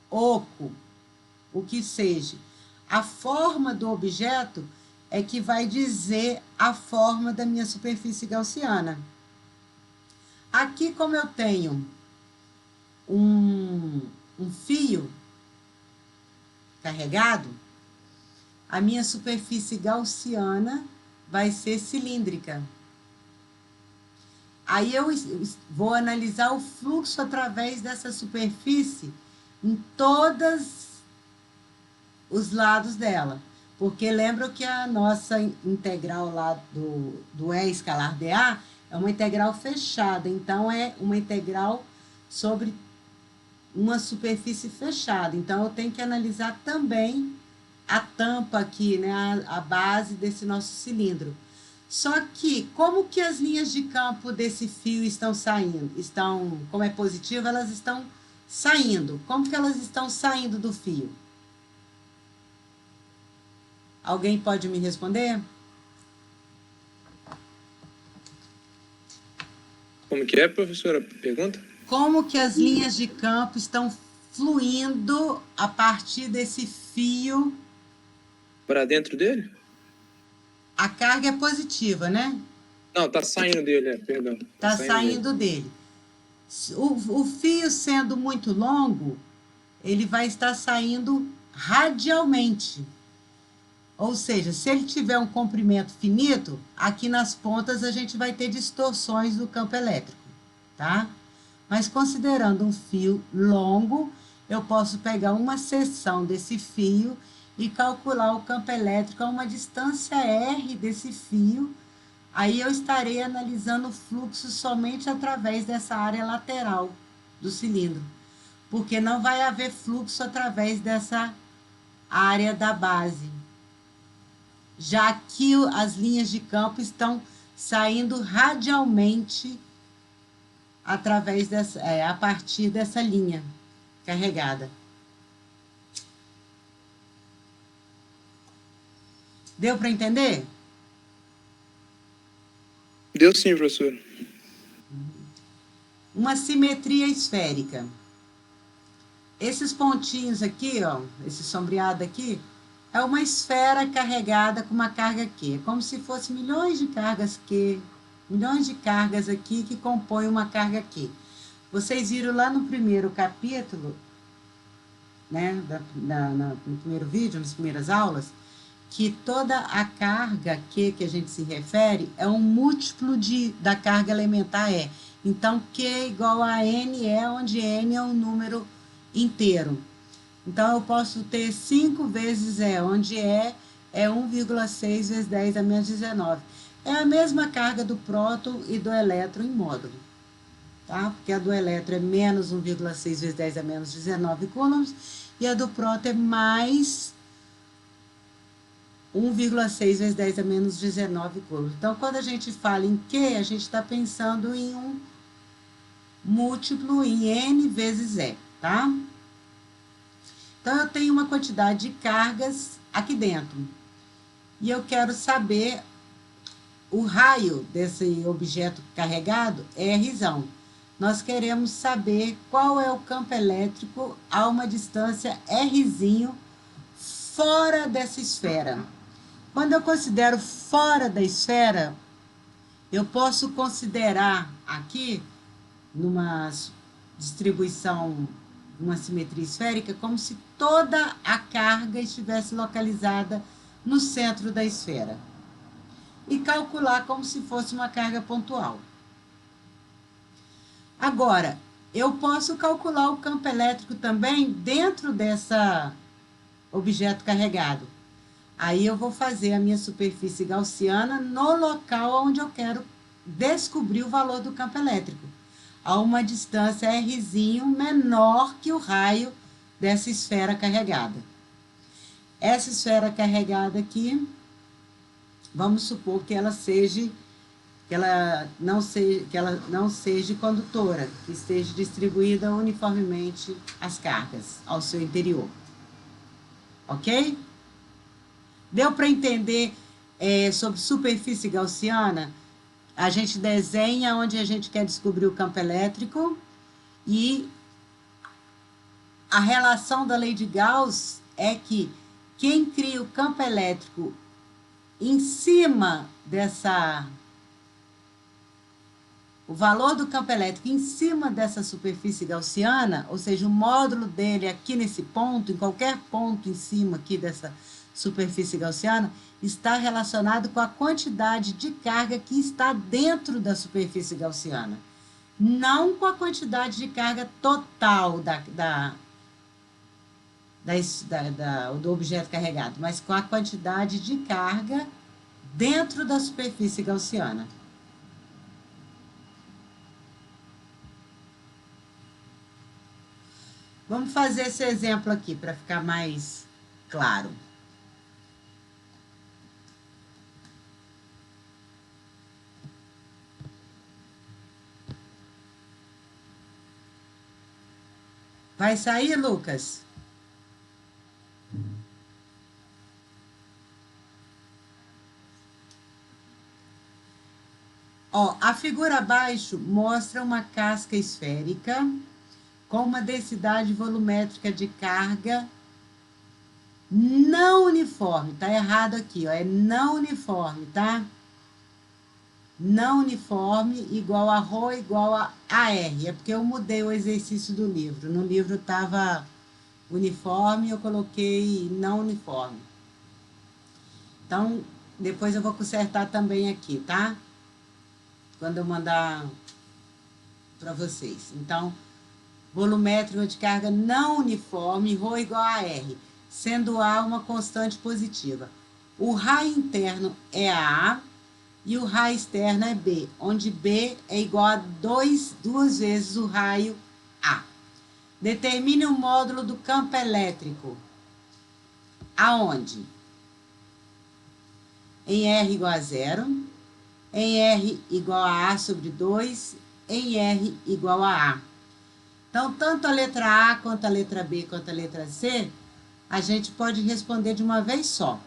oco, o que seja, a forma do objeto é que vai dizer a forma da minha superfície gaussiana. Aqui, como eu tenho um fio carregado, a minha superfície gaussiana vai ser cilíndrica. Aí eu vou analisar o fluxo através dessa superfície em todos os lados dela. Porque lembra que a nossa integral lá do E escalar dA é uma integral fechada, então é uma integral sobre uma superfície fechada. Então, eu tenho que analisar também a tampa aqui, né, a base desse nosso cilindro. Só que, como que as linhas de campo desse fio estão saindo? Como é positivo, elas estão saindo. Como que elas estão saindo do fio? Alguém pode me responder? Como que é, professora? Pergunta? Como que as linhas de campo estão fluindo a partir desse fio? Para dentro dele? A carga é positiva, né? Não, tá saindo dele, perdão. Tá saindo dele. O fio sendo muito longo, ele vai estar saindo radialmente. Ou seja, se ele tiver um comprimento finito, aqui nas pontas a gente vai ter distorções do campo elétrico, tá? Mas considerando um fio longo, eu posso pegar uma seção desse fio e calcular o campo elétrico a uma distância R desse fio. Aí eu estarei analisando o fluxo somente através dessa área lateral do cilindro, porque não vai haver fluxo através dessa área da base, já que as linhas de campo estão saindo radialmente através a partir dessa linha carregada. Deu para entender? Deu sim, professor. Uma simetria esférica. Esses pontinhos aqui, ó, esse sombreado aqui, é uma esfera carregada com uma carga Q. É como se fosse milhões de cargas Q, milhões de cargas aqui que compõem uma carga Q. Vocês viram lá no primeiro capítulo, né, no primeiro vídeo, nas primeiras aulas, que toda a carga Q que a gente se refere é um múltiplo da carga elementar E. Então, Q é igual a NE, onde N é um número inteiro. Então, eu posso ter 5 vezes E, onde E é 1,6 vezes 10 a menos 19. É a mesma carga do próton e do elétron em módulo, tá? Porque a do elétron é menos 1,6 vezes 10 a menos 19 coulombs, e a do próton é mais 1,6 vezes 10 a menos 19 coulombs. Então, quando a gente fala em Q, a gente está pensando em um múltiplo em N vezes E, tá? Então, eu tenho uma quantidade de cargas aqui dentro. E eu quero saber o raio desse objeto carregado, Rzão. Nós queremos saber qual é o campo elétrico a uma distância Rzinho fora dessa esfera. Quando eu considero fora da esfera, eu posso considerar aqui, numa distribuição, uma simetria esférica, como se toda a carga estivesse localizada no centro da esfera. E calcular como se fosse uma carga pontual. Agora, eu posso calcular o campo elétrico também dentro dessa objeto carregado. Aí eu vou fazer a minha superfície gaussiana no local onde eu quero descobrir o valor do campo elétrico, a uma distância Rzinho menor que o raio dessa esfera carregada. Essa esfera carregada aqui, vamos supor que ela não seja condutora, que esteja distribuída uniformemente as cargas ao seu interior. Ok? Deu para entender sobre superfície gaussiana? A gente desenha onde a gente quer descobrir o campo elétrico e a relação da lei de Gauss é que quem cria o campo elétrico em cima o valor do campo elétrico em cima dessa superfície gaussiana, ou seja, o módulo dele aqui nesse ponto, em qualquer ponto em cima aqui dessa superfície gaussiana, está relacionado com a quantidade de carga que está dentro da superfície gaussiana, não com a quantidade de carga total do objeto carregado, mas com a quantidade de carga dentro da superfície gaussiana. Vamos fazer esse exemplo aqui para ficar mais claro. Vai sair, Lucas? Ó, a figura abaixo mostra uma casca esférica com uma densidade volumétrica de carga não uniforme. Tá errado aqui, ó, é não uniforme, tá? Não uniforme igual a ρ igual a AR. É porque eu mudei o exercício do livro. No livro estava uniforme, eu coloquei não uniforme. Então, depois eu vou consertar também aqui, tá? Quando eu mandar para vocês. Então, volumétrico de carga não uniforme, ρ igual a R, sendo A uma constante positiva. O raio interno é A e o raio externo é B, onde B é igual a duas vezes o raio A. Determine o módulo do campo elétrico. Aonde? Em R igual a 0, em R igual a A sobre 2, em R igual a A. Então, tanto a letra A, quanto a letra B, quanto a letra C, a gente pode responder de uma vez só.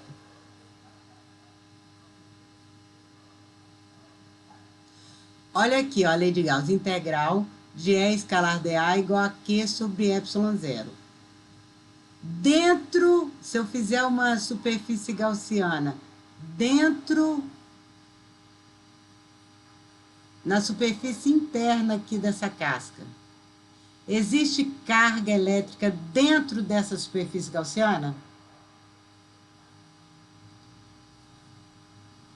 Olha aqui, ó, a lei de Gauss, integral de E escalar dA igual a Q sobre ε0. Dentro, se eu fizer uma superfície gaussiana, na superfície interna aqui dessa casca, existe carga elétrica dentro dessa superfície gaussiana?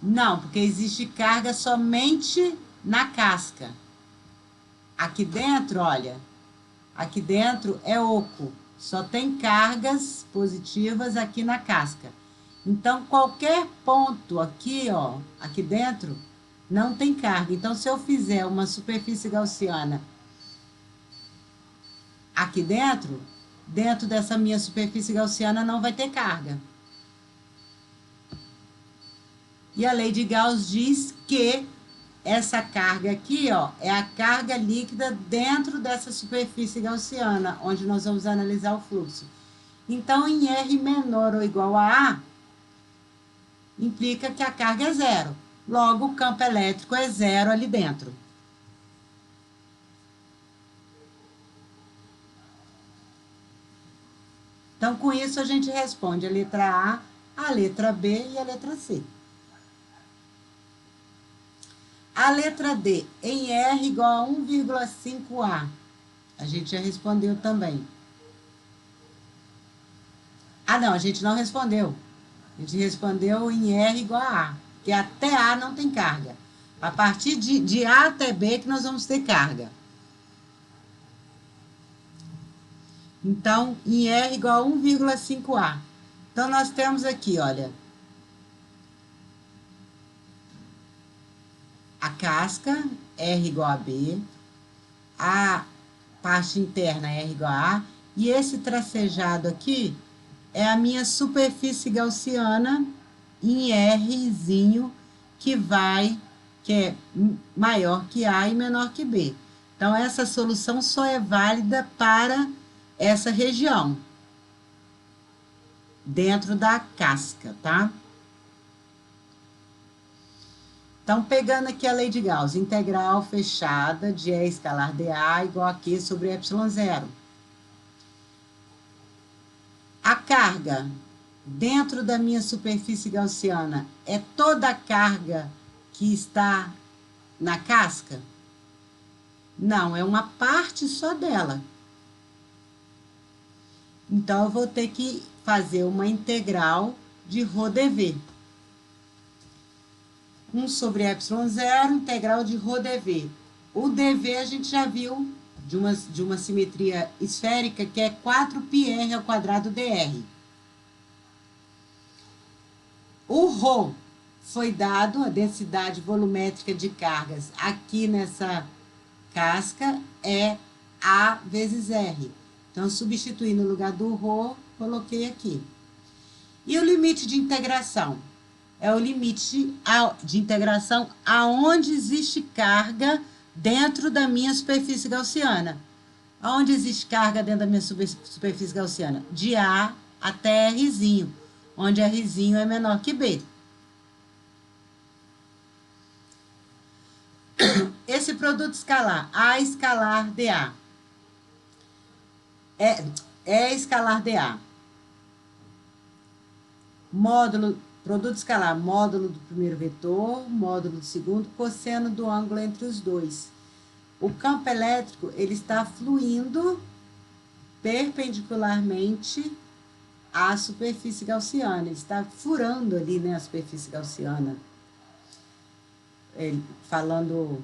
Não, porque existe carga somente na casca. Aqui dentro, olha, aqui dentro é oco, só tem cargas positivas aqui na casca. Então, qualquer ponto aqui, ó, aqui dentro, não tem carga. Então, se eu fizer uma superfície gaussiana aqui dentro dessa minha superfície gaussiana não vai ter carga. E a lei de Gauss diz que essa carga aqui, ó, é a carga líquida dentro dessa superfície gaussiana, onde nós vamos analisar o fluxo. Então, em R menor ou igual a A, implica que a carga é zero. Logo, o campo elétrico é zero ali dentro. Então, com isso, a gente responde a letra A letra B e a letra C. A letra D, em R igual a 1,5A. A gente já respondeu também. Ah, não, a gente não respondeu. A gente respondeu em R igual a A, que até A não tem carga. A partir de A até B que nós vamos ter carga. Então, em R igual a 1,5A. Então, nós temos aqui, olha, a casca, R igual a B, a parte interna, R igual a A, e esse tracejado aqui é a minha superfície gaussiana em Rzinho, que é maior que A e menor que B. Então, essa solução só é válida para essa região, dentro da casca, tá? Então, pegando aqui a lei de Gauss, integral fechada de E escalar dA igual a Q sobre ε0. A carga dentro da minha superfície gaussiana é toda a carga que está na casca? Não, é uma parte só dela. Então, eu vou ter que fazer uma integral de ρdV. 1 sobre ε0, integral de ρdV. O dV a gente já viu de uma simetria esférica, que é 4πr ao quadrado dr. O ρ foi dado, a densidade volumétrica de cargas aqui nessa casca é A vezes R. Então, substituí no lugar do ρ, coloquei aqui. E o limite de integração? É o limite de integração aonde existe carga dentro da minha superfície gaussiana. Aonde existe carga dentro da minha superfície gaussiana? De A até Rzinho, onde Rzinho é menor que B. Esse produto escalar, A escalar dA, é escalar dA. Módulo, produto escalar, módulo do primeiro vetor, módulo do segundo, cosseno do ângulo entre os dois. O campo elétrico, ele está fluindo perpendicularmente à superfície gaussiana. Ele está furando ali, né, a superfície gaussiana. Ele, falando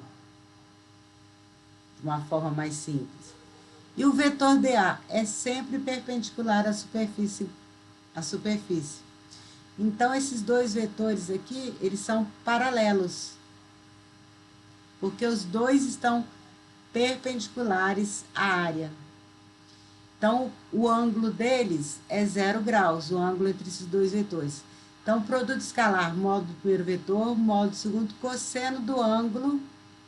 de uma forma mais simples. E o vetor dA é sempre perpendicular à superfície. Então, esses dois vetores aqui, eles são paralelos, porque os dois estão perpendiculares à área. Então, o ângulo deles é 0 graus, o ângulo entre esses dois vetores. Então, produto escalar, módulo do primeiro vetor, módulo do segundo, cosseno do ângulo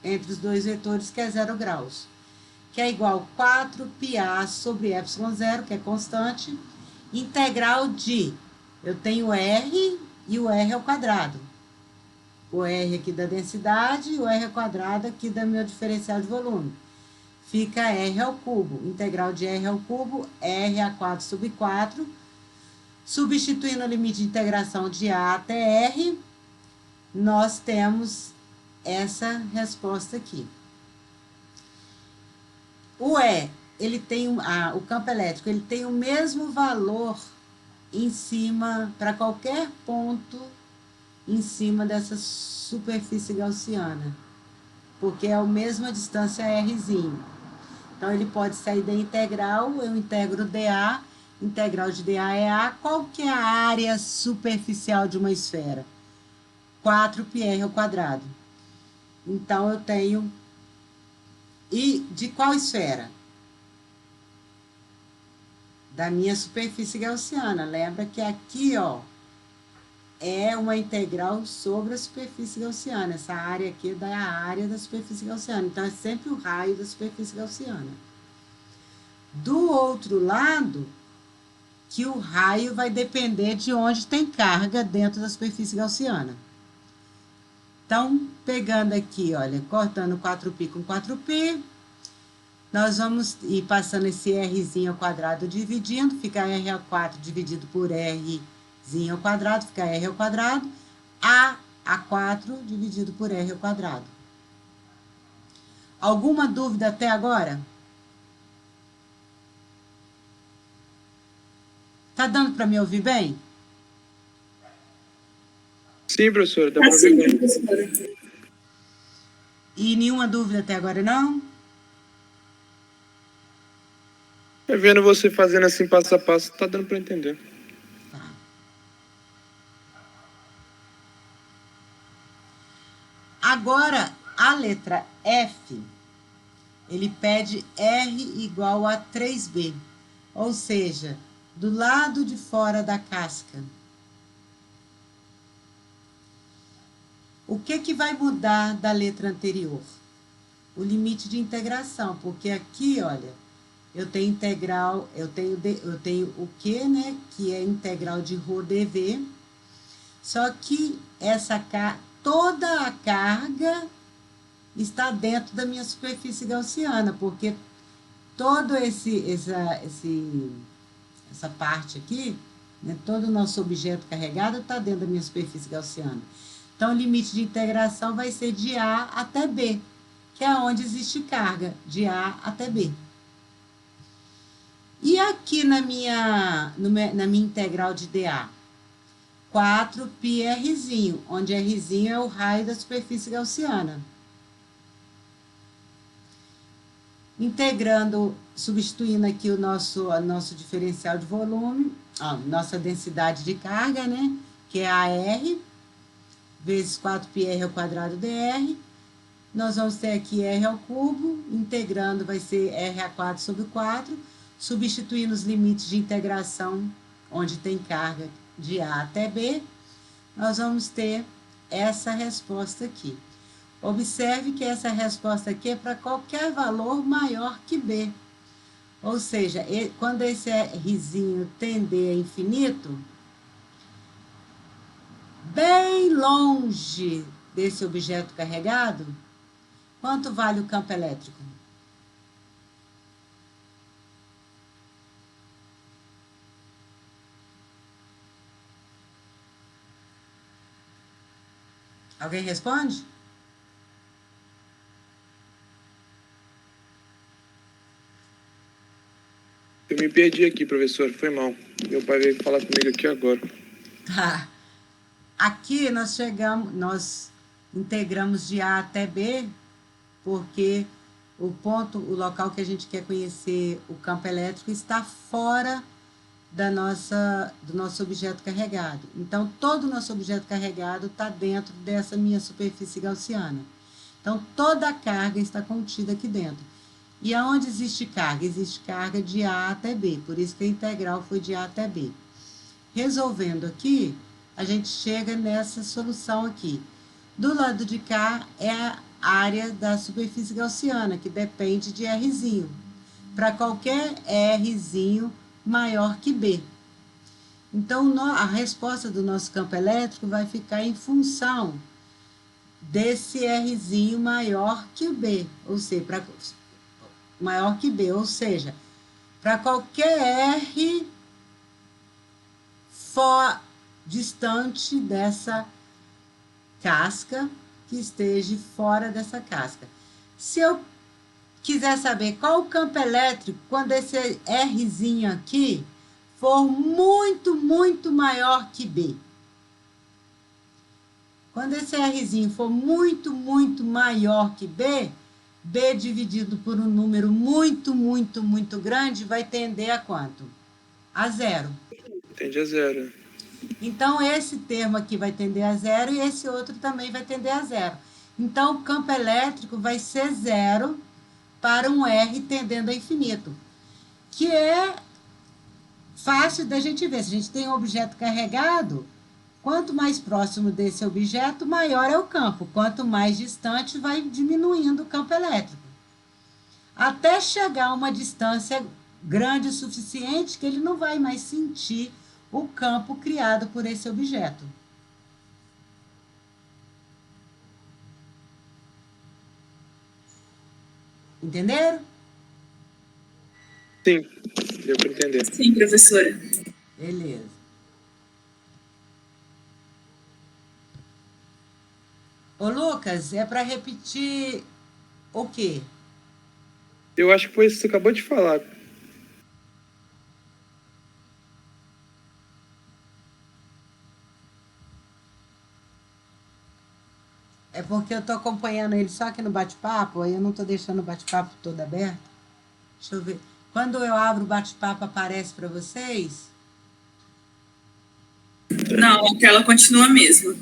entre os dois vetores, que é 0 graus, que é igual a 4πA sobre ε0, que é constante, integral de, eu tenho R e o R ao quadrado. O R aqui da densidade e o R ao quadrado aqui da meu diferencial de volume. Fica R ao cubo, integral de R ao cubo, R a 4 sobre 4, substituindo o limite de integração de A até R, nós temos essa resposta aqui. O E, ele tem o campo elétrico, ele tem o mesmo valor em cima, para qualquer ponto em cima dessa superfície gaussiana, porque é a mesma distância Rzinho. Então, ele pode sair da integral, eu integro dA, integral de dA é A. Qual que é a área superficial de uma esfera? 4πr ao quadrado. Então, eu tenho... E de qual esfera? Da minha superfície gaussiana. Lembra que aqui, ó, é uma integral sobre a superfície gaussiana. Essa área aqui é da área da superfície gaussiana. Então, é sempre o raio da superfície gaussiana. Do outro lado, que o raio vai depender de onde tem carga dentro da superfície gaussiana. Então, pegando aqui, olha, cortando 4π com 4π, nós vamos ir passando esse Rzinho ao quadrado dividindo, fica R ao 4 dividido por Rzinho ao quadrado, fica R ao quadrado, A a 4 dividido por R ao quadrado. Alguma dúvida até agora? Tá dando para me ouvir bem? Sim, professora, dá para ouvir bem. E nenhuma dúvida até agora, não? Vendo você fazendo assim passo a passo, tá dando para entender. Tá. Agora, a letra F, ele pede R igual a 3B, ou seja, do lado de fora da casca. O que vai mudar da letra anterior? O limite de integração, porque aqui, olha, eu tenho integral, eu tenho o Q, né, que é integral de ρ dV, só que toda a carga está dentro da minha superfície gaussiana, porque todo essa parte aqui, né, todo o nosso objeto carregado está dentro da minha superfície gaussiana. Então, o limite de integração vai ser de A até B, que é onde existe carga, de A até B. E aqui na minha integral de dA? 4πrzinho, onde Rzinho é o raio da superfície gaussiana. integrando, substituindo aqui o nosso diferencial de volume, nossa densidade de carga, né? Que é AR, vezes 4πr ao quadrado dr. Nós vamos ter aqui R ao cubo, integrando vai ser R² sobre 4, substituindo os limites de integração, onde tem carga de A até B, nós vamos ter essa resposta aqui. Observe que essa resposta aqui é para qualquer valor maior que B. Ou seja, quando esse Rzinho tender a infinito, bem longe desse objeto carregado, quanto vale o campo elétrico? Alguém responde? Eu me perdi aqui, professor, foi mal. Meu pai veio falar comigo aqui agora. Tá. Aqui nós integramos de A até B, porque o local que a gente quer conhecer o campo elétrico está fora do nosso objeto carregado. Então, todo o nosso objeto carregado está dentro dessa minha superfície gaussiana. Então, toda a carga está contida aqui dentro. E aonde existe carga? Existe carga de A até B, por isso que a integral foi de A até B. Resolvendo aqui, a gente chega nessa solução aqui. Do lado de cá é a área da superfície gaussiana, que depende de Rzinho. Para qualquer Rzinho maior que B. Então, a resposta do nosso campo elétrico vai ficar em função desse Rzinho maior que B, ou seja, para qualquer R distante dessa casca, que esteja fora dessa casca. Se eu quiser saber qual o campo elétrico, quando esse Rzinho aqui for muito, muito maior que B. Quando esse Rzinho for muito, muito maior que B, B dividido por um número muito, muito, muito grande vai tender a quanto? A zero. Tende a zero. Então, esse termo aqui vai tender a zero e esse outro também vai tender a zero. Então, o campo elétrico vai ser zero para um R tendendo a infinito, que é fácil da gente ver. Se a gente tem um objeto carregado, quanto mais próximo desse objeto, maior é o campo. Quanto mais distante, vai diminuindo o campo elétrico. Até chegar a uma distância grande o suficiente que ele não vai mais sentir o campo criado por esse objeto. Entenderam? Sim, deu para entender. Sim, professora. Beleza. Ô, Lucas, é para repetir o quê? Eu acho que foi isso que você acabou de falar. É porque eu estou acompanhando ele só aqui no bate-papo, aí eu não estou deixando o bate-papo todo aberto. Deixa eu ver. Quando eu abro o bate-papo, aparece para vocês? Não, a tela continua a mesma.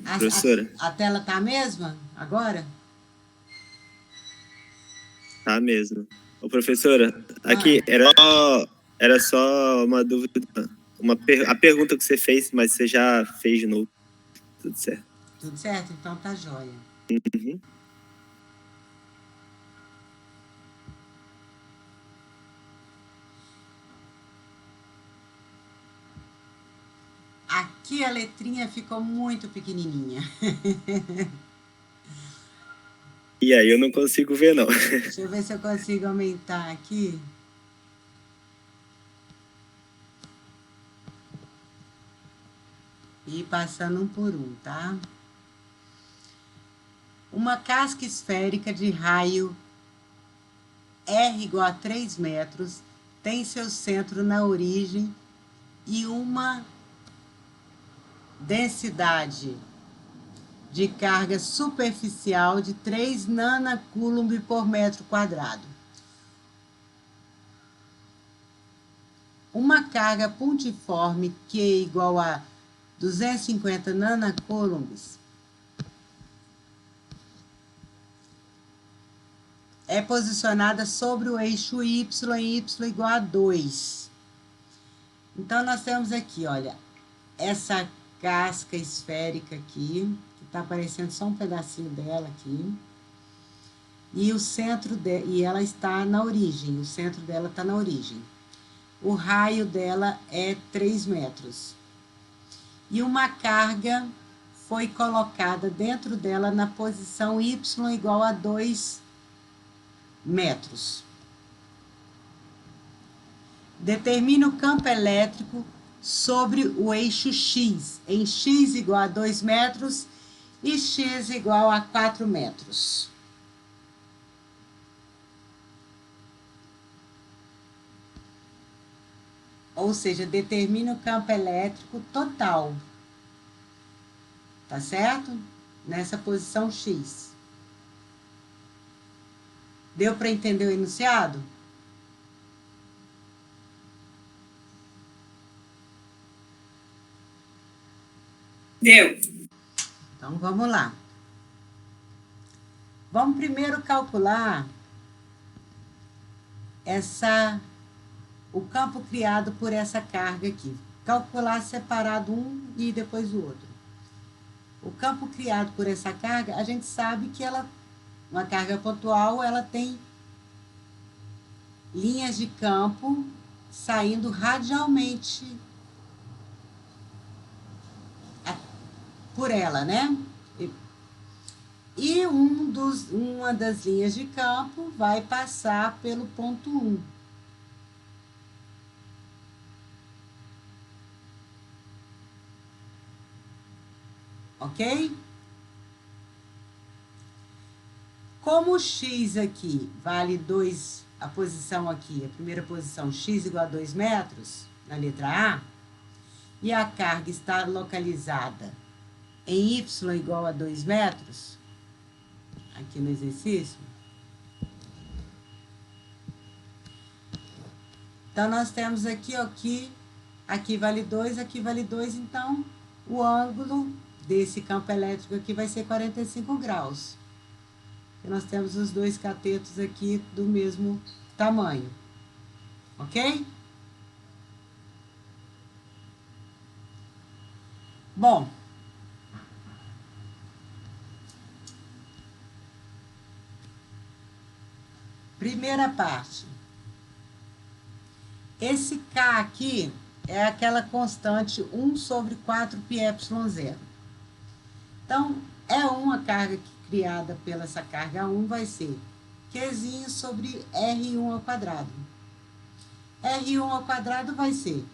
Professora. A tela tá a mesma agora? Tá mesmo. Ô, professora, aqui era só uma dúvida. A pergunta que você fez, mas você já fez de novo. Tudo certo. Tudo certo? Então tá jóia. Uhum. Aqui a letrinha ficou muito pequenininha. E aí eu não consigo ver, não. Deixa eu ver se eu consigo aumentar aqui. E ir passando um por um, tá? Uma casca esférica de raio R igual a 3 metros tem seu centro na origem e uma densidade de carga superficial de 3 nanocoulomb por metro quadrado. uma carga pontiforme que é igual a 250 nanocoulombs é posicionada sobre o eixo Y em Y igual a 2. Então, nós temos aqui, olha, essa casca esférica aqui, que está aparecendo só um pedacinho dela aqui, e o centro e ela está na origem, o centro dela está na origem. O raio dela é 3 metros. E uma carga foi colocada dentro dela na posição Y igual a 2 metros. Determine o campo elétrico sobre o eixo X, em X igual a 2 metros e X igual a 4 metros. Ou seja, determine o campo elétrico total. Tá certo? Nessa posição X. Deu para entender o enunciado? Deu. Então, vamos lá. Vamos primeiro calcular o campo criado por essa carga aqui. Calcular separado um e depois o outro. O campo criado por essa carga, a gente sabe que uma carga pontual, ela tem linhas de campo saindo radialmente por ela, né? E uma das linhas de campo vai passar pelo ponto 1. Ok? Como o X aqui vale 2, a posição aqui, a primeira posição, X igual a 2 metros, na letra A, e a carga está localizada em Y igual a 2 metros, aqui no exercício. Então, nós temos aqui, ó, aqui vale 2, aqui vale 2, então, o ângulo desse campo elétrico aqui vai ser 45 graus. E nós temos os dois catetos aqui do mesmo tamanho. Ok? Bom. Primeira parte. Esse K aqui é aquela constante 1 sobre 4πε0. Então, E1, a carga criada pela essa carga 1 vai ser Qzinho sobre R1 ao quadrado. R1 ao quadrado vai ser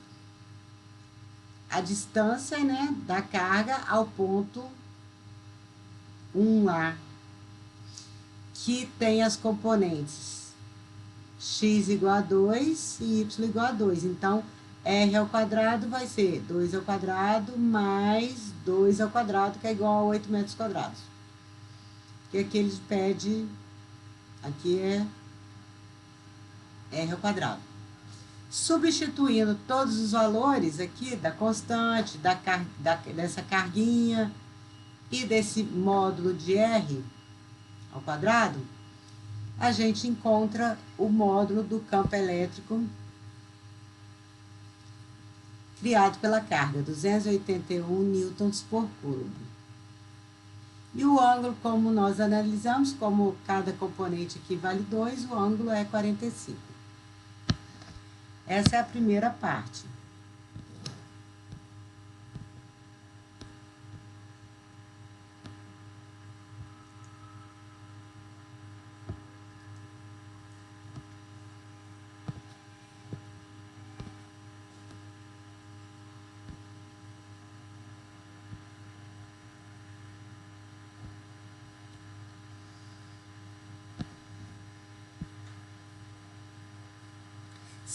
a distância, né, da carga ao ponto 1 lá, que tem as componentes x igual a 2 e y igual a 2. Então, r ao quadrado vai ser 2 ao quadrado mais 2 ao quadrado, que é igual a 8 metros quadrados. Que aqui eles pedem, aqui é r ao quadrado. Substituindo todos os valores aqui da constante, dessa carguinha e desse módulo de r ao quadrado, a gente encontra o módulo do campo elétrico criado pela carga, 281 newtons por coulomb. E o ângulo, como nós analisamos, como cada componente aqui vale 2, o ângulo é 45. Essa é a primeira parte.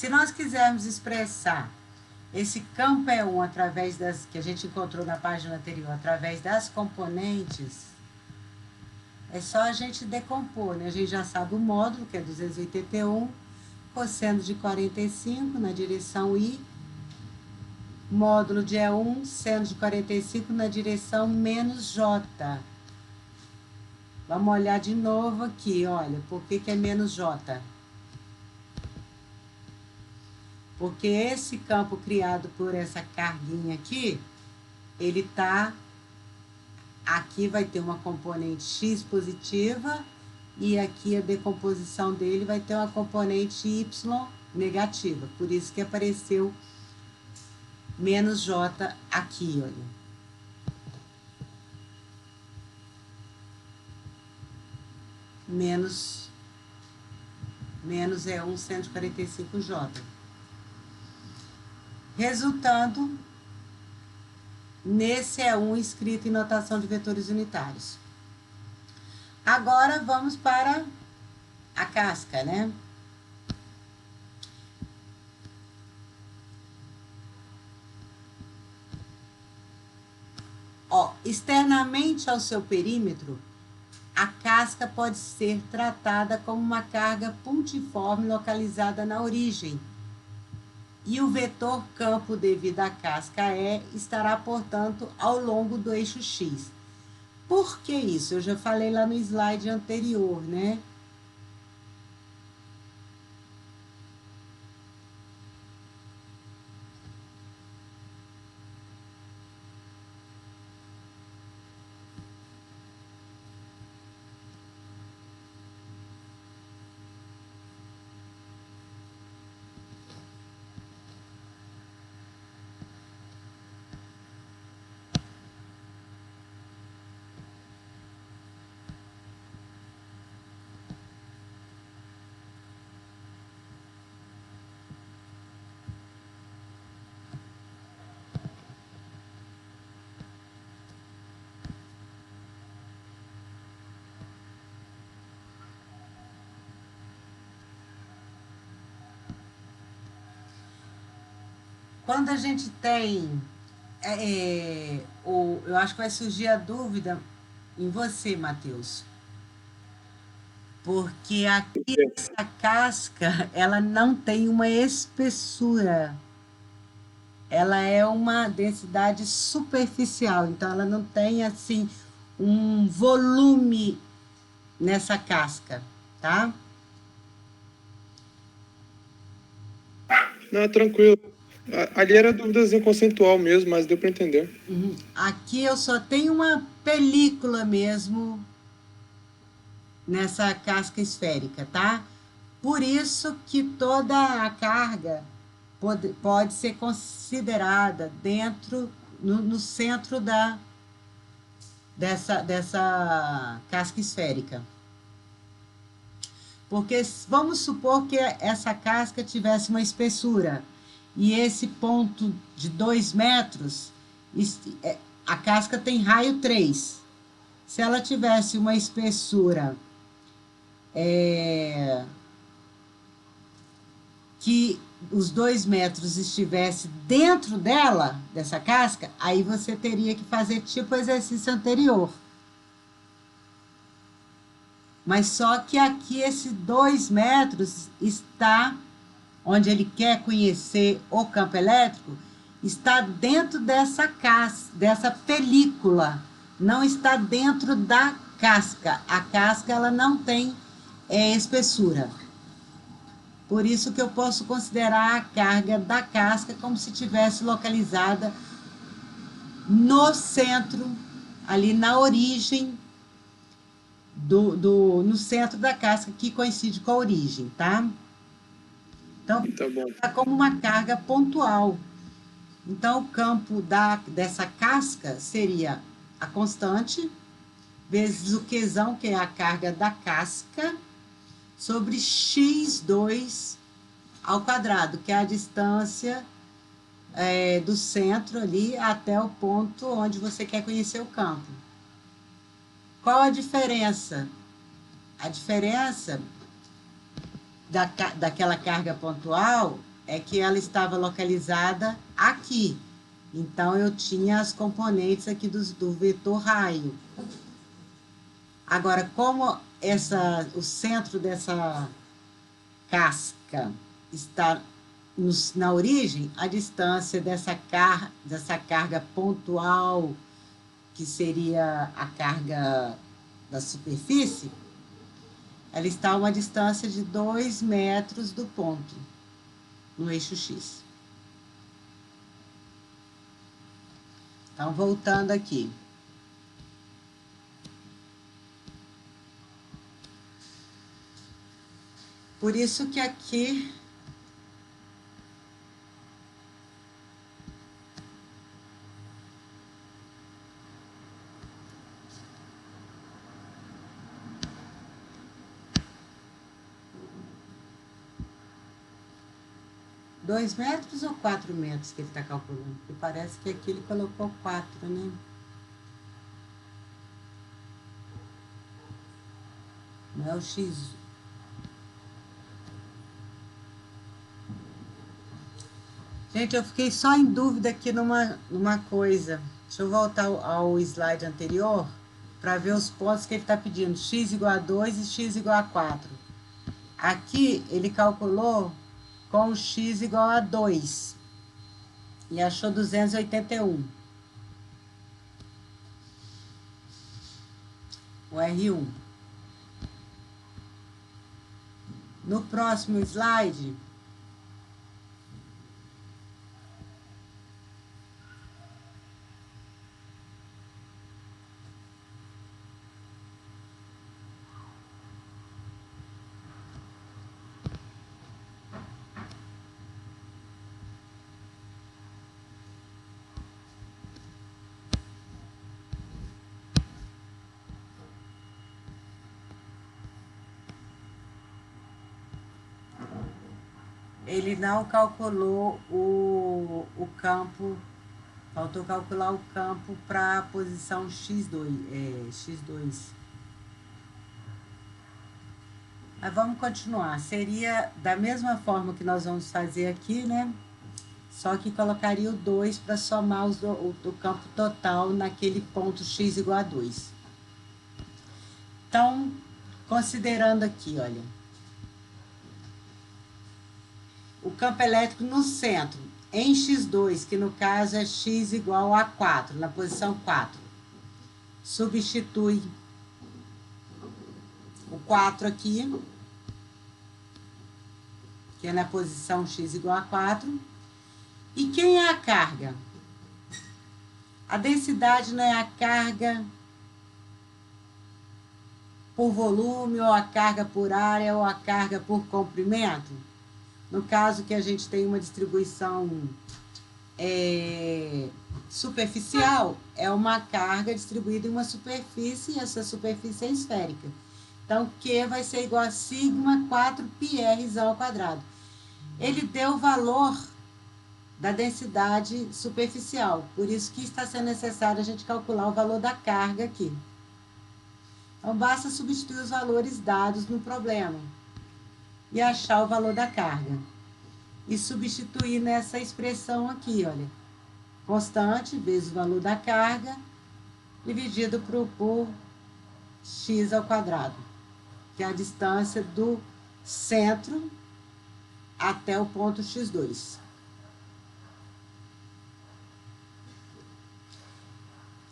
Se nós quisermos expressar esse campo E1 através das que a gente encontrou na página anterior, através das componentes, é só a gente decompor, né? A gente já sabe o módulo, que é 281, cosseno de 45 na direção I, módulo de E1, seno de 45 na direção menos J. Vamos olhar de novo aqui, olha, por que é menos J? Porque esse campo criado por essa carguinha aqui, ele está... Aqui vai ter uma componente X positiva e aqui a decomposição dele vai ter uma componente Y negativa. Por isso que apareceu menos J aqui, olha. Menos E1 145J. Resultando nesse E1 escrito em notação de vetores unitários. Agora vamos para a casca, né? Ó, externamente ao seu perímetro, a casca pode ser tratada como uma carga pontiforme localizada na origem. E o vetor campo devido à casca E estará, portanto, ao longo do eixo X. Por que isso? Eu já falei lá no slide anterior, né? Quando a gente tem, eu acho que vai surgir a dúvida em você, Matheus, porque aqui essa casca, ela não tem uma espessura, ela é uma densidade superficial, então ela não tem, assim, um volume nessa casca, tá? Não, tranquilo. Ali era dúvidazinha conceitual mesmo, mas deu para entender. Aqui eu só tenho uma película mesmo nessa casca esférica, tá? Por isso que toda a carga pode ser considerada dentro, no centro dessa casca esférica. Porque vamos supor que essa casca tivesse uma espessura e esse ponto de 2 metros, a casca tem raio 3. Se ela tivesse uma espessura que os 2 metros estivesse dentro dela, dessa casca, aí você teria que fazer tipo o exercício anterior. Mas só que aqui esse 2 metros está, onde ele quer conhecer o campo elétrico, está dentro dessa casca, dessa película, não está dentro da casca. A casca, ela não tem espessura. Por isso que eu posso considerar a carga da casca como se estivesse localizada no centro, ali na origem, no centro da casca, que coincide com a origem, tá? Então, está como uma carga pontual. Então, o campo dessa casca seria a constante, vezes o Qzão, que é a carga da casca, sobre x2 ao quadrado, que é a distância do centro ali até o ponto onde você quer conhecer o campo. Qual a diferença? A diferença daquela carga pontual é que ela estava localizada aqui. Então, eu tinha as componentes aqui do vetor raio. Agora, como o centro dessa casca está na origem, a distância dessa carga pontual, que seria a carga da superfície, ela está a uma distância de 2 metros do ponto, no eixo X. Então, voltando aqui. Por isso que aqui $2 metros ou 4 metros que ele está calculando? Porque parece que aqui ele colocou 4, né? Não é o X. Gente, eu fiquei só em dúvida aqui numa coisa. Deixa eu voltar ao slide anterior para ver os pontos que ele está pedindo. X igual a 2 e X igual a 4. Aqui ele calculou com X igual a 2 e achou 281. O R1. No próximo slide, ele não calculou o campo, faltou calcular o campo para a posição X2. Mas vamos continuar. Seria da mesma forma que nós vamos fazer aqui, né? Só que colocaria o 2 para somar o campo total naquele ponto X igual a 2. Então, considerando aqui, olha, o campo elétrico no centro, em X2, que no caso é X igual a 4, na posição 4. Substitui o 4 aqui, que é na posição X igual a 4. E quem é a carga? A densidade não é a carga por volume, ou a carga por área, ou a carga por comprimento? No caso que a gente tem uma distribuição superficial, é uma carga distribuída em uma superfície, e essa superfície é esférica. Então, Q vai ser igual a sigma 4πr ao quadrado. Ele deu o valor da densidade superficial, por isso que está sendo necessário a gente calcular o valor da carga aqui. Então, basta substituir os valores dados no problema e achar o valor da carga. E substituir nessa expressão aqui, olha. Constante vezes o valor da carga dividido por x ao quadrado, que é a distância do centro até o ponto X2.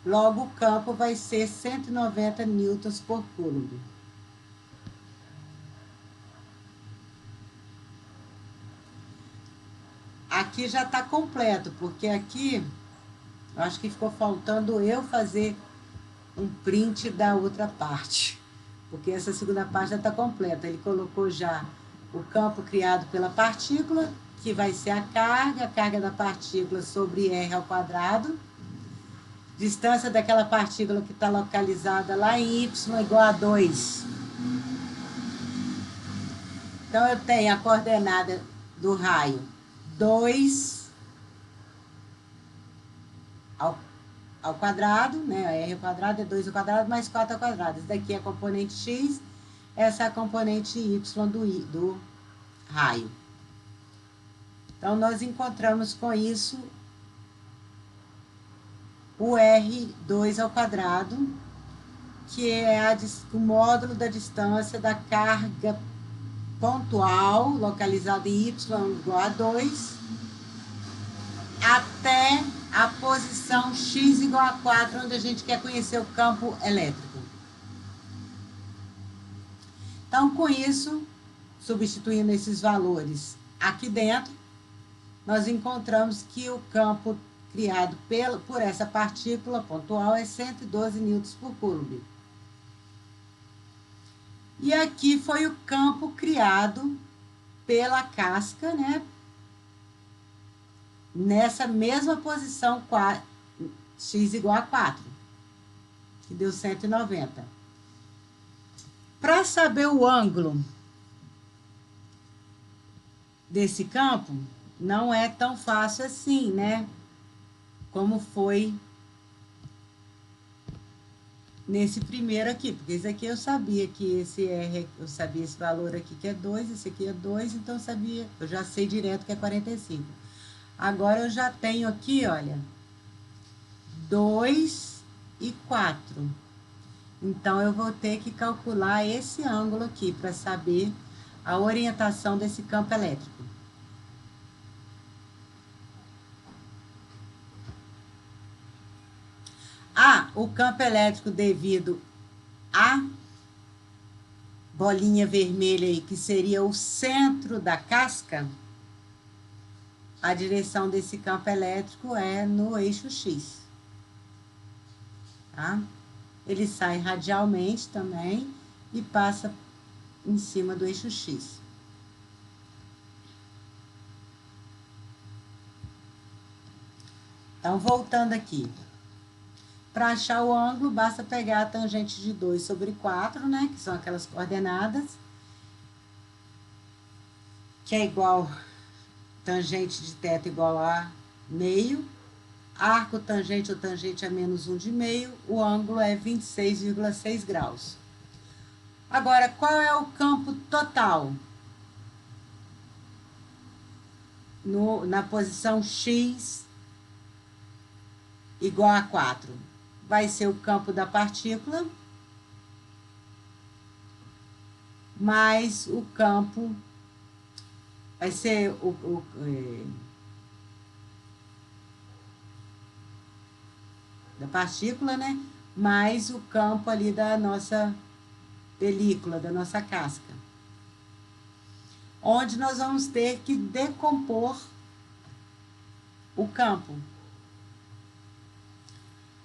Logo, o campo vai ser 190 newtons por coulomb. Aqui já está completo, porque aqui, eu acho que ficou faltando eu fazer um print da outra parte, porque essa segunda parte já está completa. Ele colocou já o campo criado pela partícula, que vai ser a carga da partícula sobre R ao quadrado, distância daquela partícula que está localizada lá em Y igual a 2. Então, eu tenho a coordenada do raio 2 ao quadrado, né? R ao quadrado é 2 ao quadrado mais 4 ao quadrado. Isso daqui é a componente X, essa é a componente Y do raio. Então, nós encontramos com isso o R2 ao quadrado, que é o módulo da distância da carga pontual, localizado em y igual a 2, até a posição x igual a 4, onde a gente quer conhecer o campo elétrico. Então, com isso, substituindo esses valores aqui dentro, nós encontramos que o campo criado por essa partícula pontual é 112 newtons por coulomb. E aqui foi o campo criado pela casca, né? Nessa mesma posição, x igual a 4, que deu 190. Para saber o ângulo desse campo, não é tão fácil assim, né? Como foi nesse primeiro aqui, porque esse aqui eu sabia que esse R, eu sabia esse valor aqui que é 2, esse aqui é 2, então eu já sei direto que é 45. Agora eu já tenho aqui, olha, 2 e 4. Então eu vou ter que calcular esse ângulo aqui para saber a orientação desse campo elétrico. O campo elétrico devido à bolinha vermelha aí, que seria o centro da casca, a direção desse campo elétrico é no eixo X. Tá? Ele sai radialmente também e passa em cima do eixo X. Então, voltando aqui. Para achar o ângulo, basta pegar a tangente de 2 sobre 4, né? Que são aquelas coordenadas. Que é igual, tangente de θ igual a meio. Arco tangente ou tangente a menos 1 de meio. O ângulo é 26,6 graus. Agora, qual é o campo total? Na posição X igual a 4. Vai ser o campo da partícula, mais o campo, vai ser da partícula, né? Mais o campo ali da nossa película, da nossa casca. Onde nós vamos ter que decompor o campo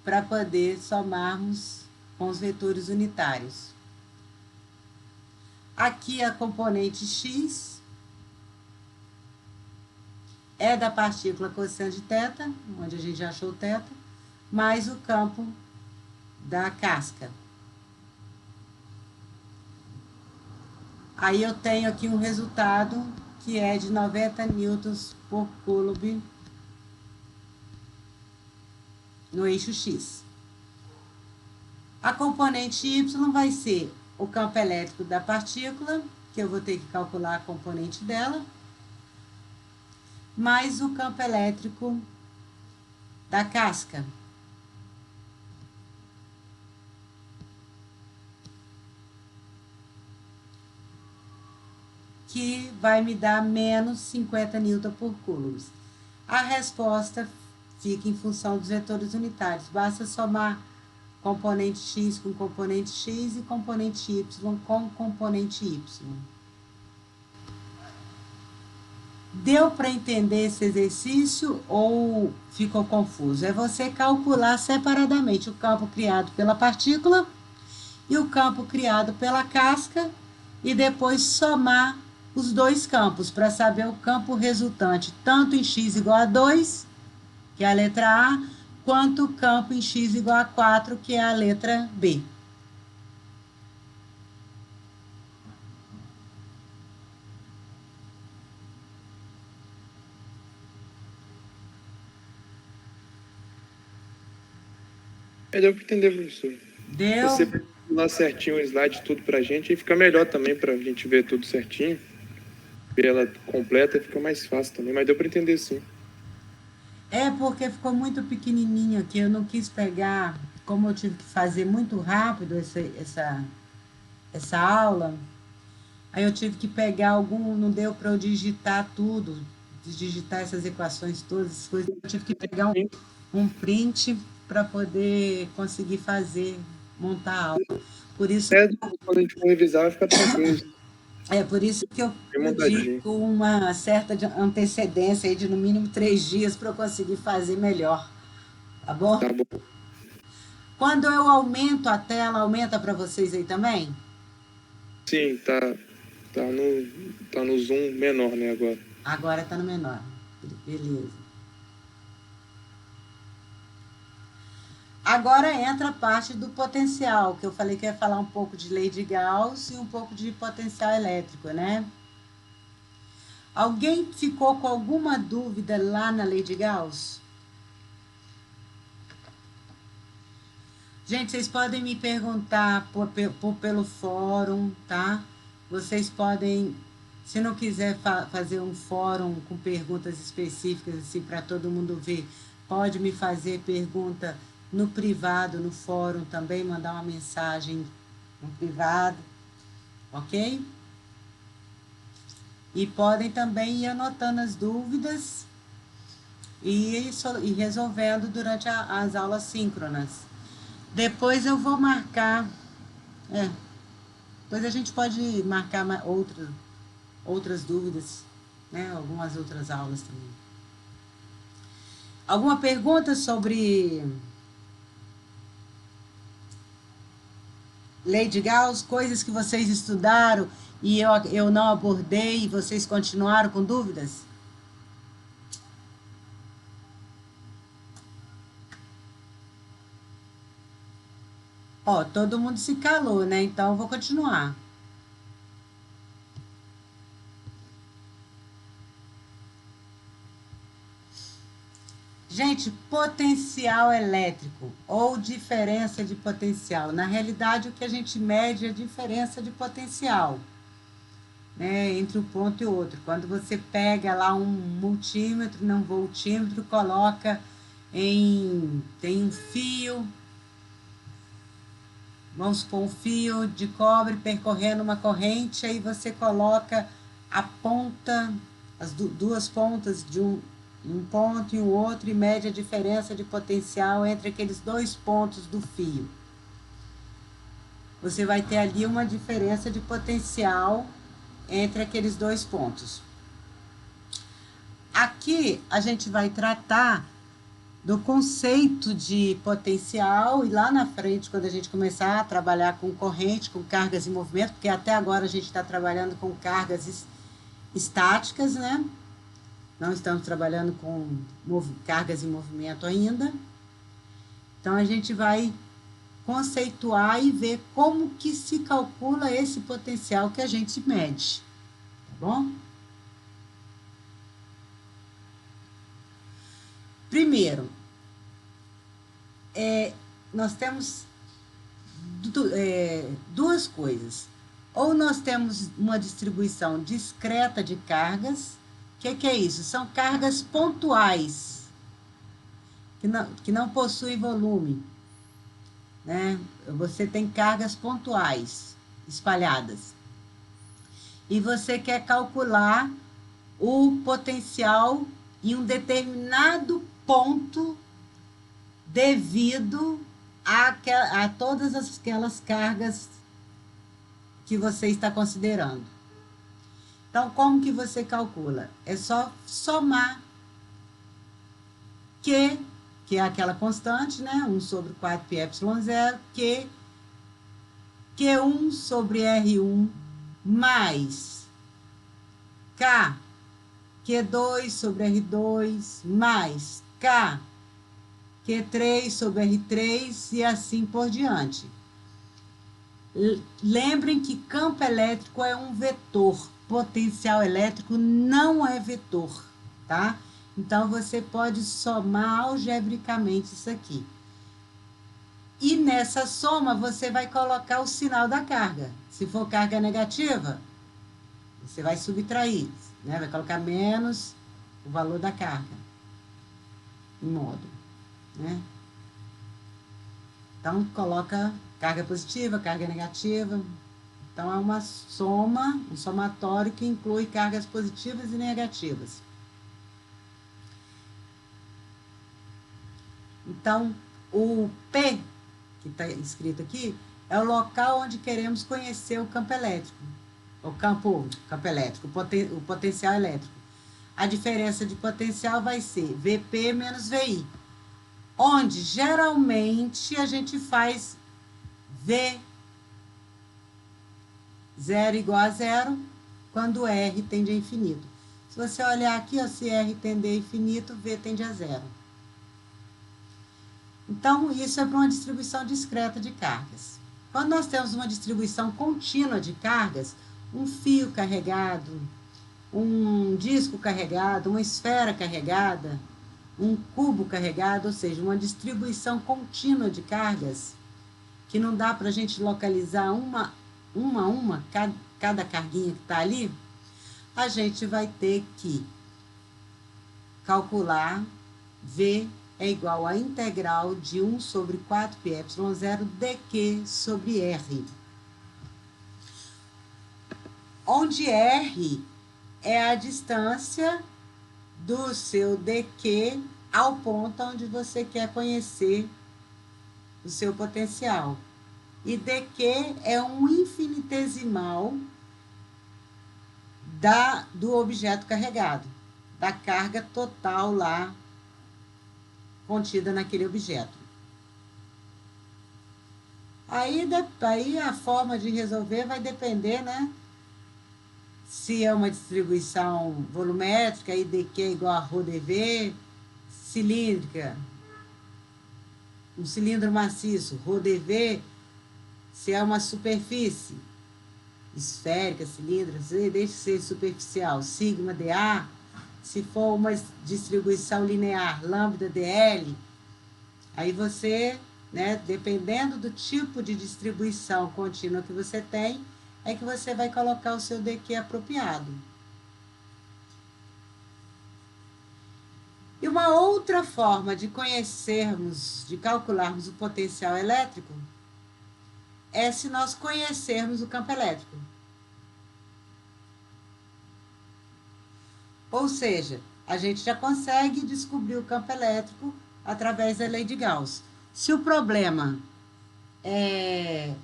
para poder somarmos com os vetores unitários. Aqui a componente x é da partícula cosseno de θ, onde a gente já achou θ, mais o campo da casca. Aí eu tenho aqui um resultado que é de 90 newtons por coulomb no eixo X. A componente Y vai ser o campo elétrico da partícula, que eu vou ter que calcular a componente dela, mais o campo elétrico da casca. Que vai me dar menos 50 newton por coulomb. A resposta fica em função dos vetores unitários. Basta somar componente x com componente x e componente y com componente y. Deu para entender esse exercício ou ficou confuso? É você calcular separadamente o campo criado pela partícula e o campo criado pela casca e depois somar os dois campos para saber o campo resultante, tanto em x igual a 2, que é a letra A, quanto o campo em x igual a 4, que é a letra B. Deu para entender, professor. Deu? Você vai lá certinho o slide, tudo para a gente, e fica melhor também para a gente ver tudo certinho. Ver ela completa, fica mais fácil também, mas deu para entender sim. É porque ficou muito pequenininho aqui, eu não quis pegar, como eu tive que fazer muito rápido essa aula, Aí eu tive que pegar algum, não deu para eu digitar tudo, digitar essas equações todas, essas coisas. Eu tive que pegar um print para poder conseguir fazer, montar a aula. Por isso, Quando a gente for revisar, vai ficar tranquilo. por isso que eu Bem pedi montadinho. com uma certa antecedência aí de no mínimo 3 dias para eu conseguir fazer melhor. Tá bom? Tá bom. Quando eu aumento a tela, aumenta para vocês aí também? Sim, tá no zoom menor, né, agora. Agora está no menor. Beleza. Agora entra a parte do potencial, que eu falei que ia falar um pouco de lei de Gauss e um pouco de potencial elétrico, né? Alguém ficou com alguma dúvida lá na lei de Gauss? Gente, vocês podem me perguntar pelo fórum, tá? Vocês podem, se não quiser fazer um fórum com perguntas específicas, assim, para todo mundo ver, pode me fazer pergunta no privado, no fórum também, mandar uma mensagem no privado, ok? E podem também ir anotando as dúvidas e resolvendo durante as aulas síncronas. Depois eu vou marcar. Depois a gente pode marcar outras dúvidas, né? Algumas outras aulas também. Alguma pergunta sobre lei de Gauss, coisas que vocês estudaram e eu não abordei e vocês continuaram com dúvidas? Ó, todo mundo se calou, né? Então eu vou continuar. Gente, potencial elétrico ou diferença de potencial. Na realidade, o que a gente mede é a diferença de potencial, né, entre um ponto e outro. Quando você pega lá um multímetro, não voltímetro, coloca tem um fio, vamos supor um fio de cobre percorrendo uma corrente, aí você coloca a ponta, as duas pontas de um ponto e o outro e mede a diferença de potencial entre aqueles 2 pontos do fio. Você vai ter ali uma diferença de potencial entre aqueles 2 pontos. Aqui a gente vai tratar do conceito de potencial e lá na frente, quando a gente começar a trabalhar com corrente, com cargas em movimento, porque até agora a gente está trabalhando com cargas estáticas, né? Não estamos trabalhando com cargas em movimento ainda. Então, a gente vai conceituar e ver como que se calcula esse potencial que a gente mede, tá bom? Primeiro, nós temos duas coisas. Ou nós temos uma distribuição discreta de cargas. O que é isso? São cargas pontuais, que não possuem volume, né? Você tem cargas pontuais espalhadas. E você quer calcular o potencial em um determinado ponto devido a todas aquelas cargas que você está considerando. Então, como que você calcula? É só somar Q, que é aquela constante, né? 1 sobre 4πε0, Q1 sobre R1 mais K, Q2 sobre R2 mais K, Q3 sobre R3 e assim por diante. Lembrem que campo elétrico é um vetor, potencial elétrico não é vetor, tá? Então, você pode somar algebricamente isso aqui. E nessa soma, você vai colocar o sinal da carga. Se for carga negativa, você vai subtrair, né? Vai colocar menos o valor da carga em módulo, né? Então, coloca carga positiva, carga negativa, Então, é uma soma, um somatório que inclui cargas positivas e negativas. Então, o P, que está escrito aqui, é o local onde queremos conhecer o campo elétrico. O campo elétrico, o potencial elétrico. A diferença de potencial vai ser Vp menos Vi, onde geralmente a gente faz V 0 igual a zero, quando R tende a infinito. Se você olhar aqui, ó, se R tender a infinito, V tende a zero. Então, isso é para uma distribuição discreta de cargas. Quando nós temos uma distribuição contínua de cargas, um fio carregado, um disco carregado, uma esfera carregada, um cubo carregado, ou seja, uma distribuição contínua de cargas, que não dá para a gente localizar cada carguinha que está ali, a gente vai ter que calcular V é igual à integral de 1 sobre 4πε0 dq sobre R. Onde R é a distância do seu dq ao ponto onde você quer conhecer o seu potencial. E dq é um infinitesimal do objeto carregado, da carga total lá contida naquele objeto. Aí a forma de resolver vai depender, né? Se é uma distribuição volumétrica, aí dq é igual a ρdV, cilíndrica, um cilindro maciço, ρdV, se é uma superfície esférica, cilíndrica, deixa de ser superficial, sigma dA. Se for uma distribuição linear, lambda dL, aí você, né, dependendo do tipo de distribuição contínua que você tem, é que você vai colocar o seu dq apropriado. E uma outra forma de de calcularmos o potencial elétrico, é se nós conhecermos o campo elétrico. Ou seja, a gente já consegue descobrir o campo elétrico através da lei de Gauss. Se o problema é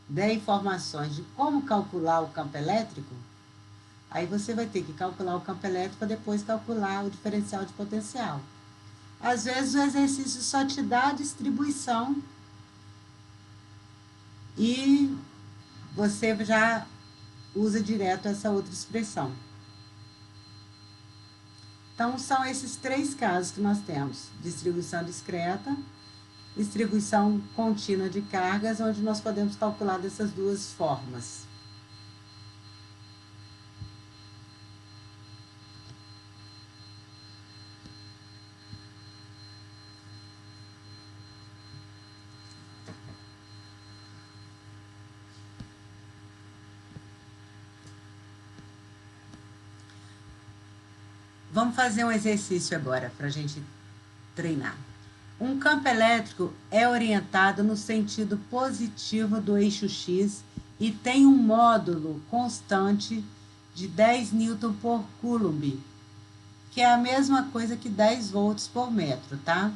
der informações de como calcular o campo elétrico, aí você vai ter que calcular o campo elétrico para depois calcular o diferencial de potencial. Às vezes o exercício só te dá a distribuição e você já usa direto essa outra expressão. Então, são esses três casos que nós temos: distribuição discreta, distribuição contínua de cargas, onde nós podemos calcular dessas duas formas. Vamos fazer um exercício agora para a gente treinar. Um campo elétrico é orientado no sentido positivo do eixo X e tem um módulo constante de 10 Newton por Coulomb, que é a mesma coisa que 10 volts por metro, tá?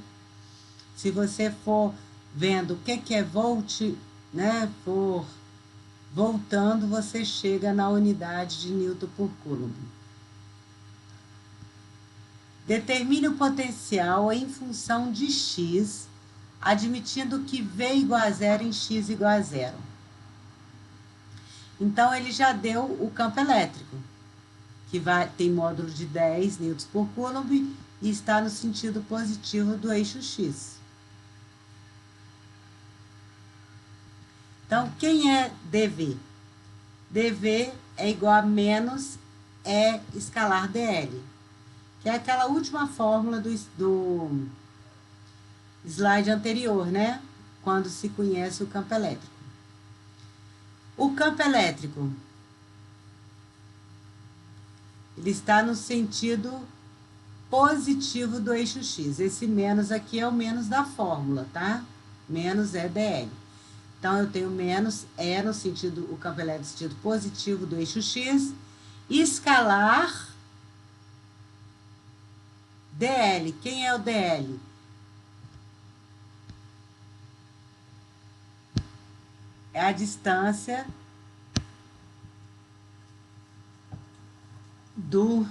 Se você for vendo o que é volt, né, por voltando, você chega na unidade de Newton por Coulomb. Determine o potencial em função de x, admitindo que V igual a zero em x igual a zero. Então, ele já deu o campo elétrico, que tem módulo de 10 newtons por Coulomb e está no sentido positivo do eixo x. Então, quem é dV? dV é igual a menos E escalar dL, que é aquela última fórmula do slide anterior, né? Quando se conhece o campo elétrico. O campo elétrico, ele está no sentido positivo do eixo X. Esse menos aqui é o menos da fórmula, tá? Menos é dl. Então, eu tenho menos E no sentido, o campo elétrico no sentido positivo do eixo X, escalar DL. Quem é o DL? É a distância do...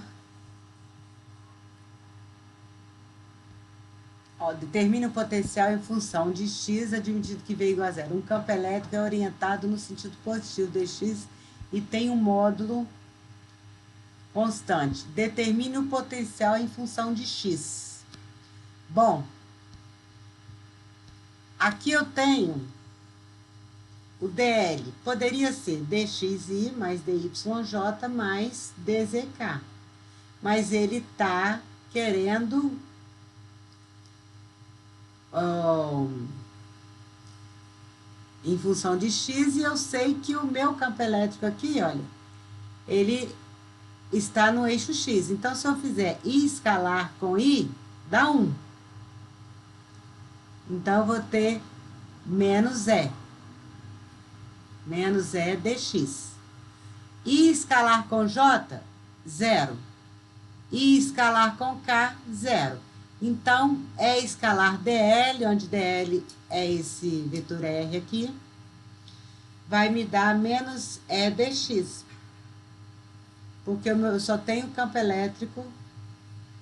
determine o potencial em função de x admitido que V igual a zero. Um campo elétrico é orientado no sentido positivo do x e tem um módulo constante. Determine o potencial em função de x. Bom, aqui eu tenho o DL. Poderia ser dxi mais dyj mais dzk. Mas ele está querendo... em função de x, e eu sei que o meu campo elétrico aqui, olha, ele está no eixo x. Então, se eu fizer I escalar com I, dá 1. Então, eu vou ter menos E. Menos E dx. I escalar com J, 0. I escalar com K, 0. Então, é escalar DL, onde DL é esse vetor R aqui, vai me dar menos E dx. Porque eu só tenho campo elétrico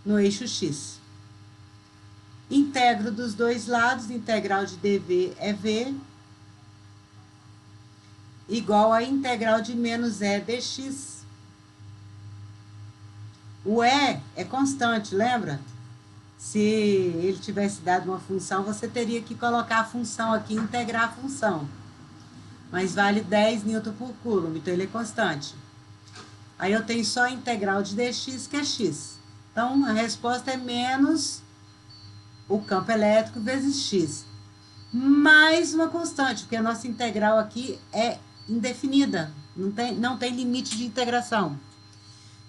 no eixo X. Integro dos dois lados, integral de dV é V, igual a integral de menos E dx. O E é constante, lembra? Se ele tivesse dado uma função, você teria que colocar a função aqui, integrar a função. Mas vale 10 Newton por Coulomb, então ele é constante. Aí eu tenho só a integral de dx, que é x. Então, a resposta é menos o campo elétrico vezes x. Mais uma constante, porque a nossa integral aqui é indefinida. Não tem limite de integração.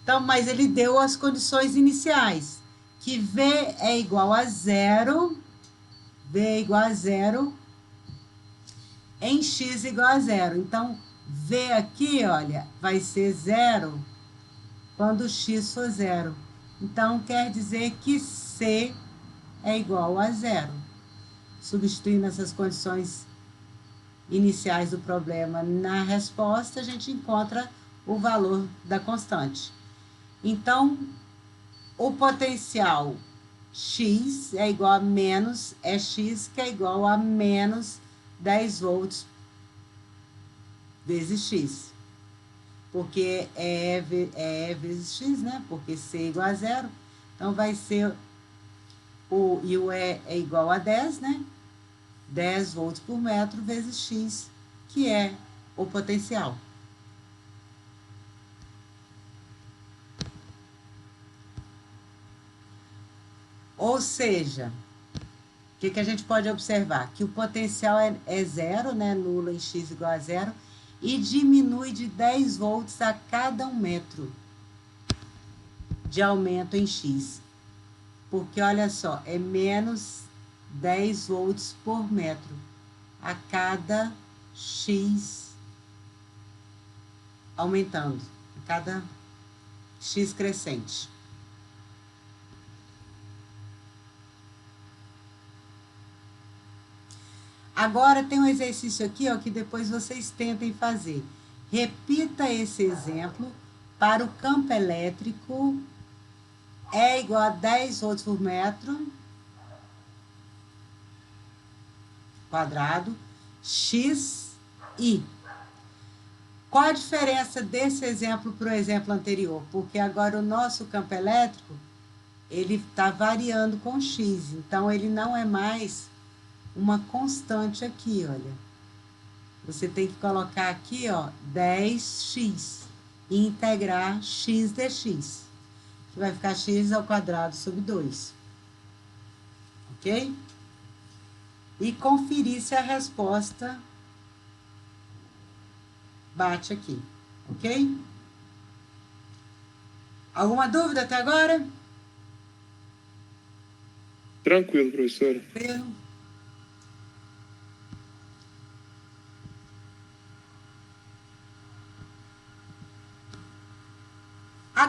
Então, mas ele deu as condições iniciais. Que V é igual a 0, V é igual a 0, em X igual a 0. Então, V aqui, olha, vai ser 0 quando X for 0. Então, quer dizer que C é igual a 0. Substituindo essas condições iniciais do problema na resposta, a gente encontra o valor da constante. Então, o potencial X é igual a menos EX, que é igual a menos 10 volts vezes X. Porque é vezes X, né? Porque C é igual a 0. Então, vai ser o E é igual a 10, né? 10 volts por metro vezes X, que é o potencial. Ou seja, o que a gente pode observar? Que o potencial é 0, né? Nulo em X igual a 0, e diminui de 10 volts a cada 1 metro de aumento em X. Porque, olha só, é menos 10 volts por metro a cada X aumentando, a cada X crescente. Agora, tem um exercício aqui, ó, que depois vocês tentem fazer. Repita esse exemplo para o campo elétrico E igual a 10 volts por metro quadrado, X, I. Qual a diferença desse exemplo para o exemplo anterior? Porque agora o nosso campo elétrico, ele está variando com X, então ele não é mais uma constante aqui, olha. Você tem que colocar aqui, ó, 10x e integrar x dx, que vai ficar x ao quadrado sobre 2. Ok? E conferir se a resposta bate aqui, ok? Alguma dúvida até agora? Tranquilo, professora. Tranquilo.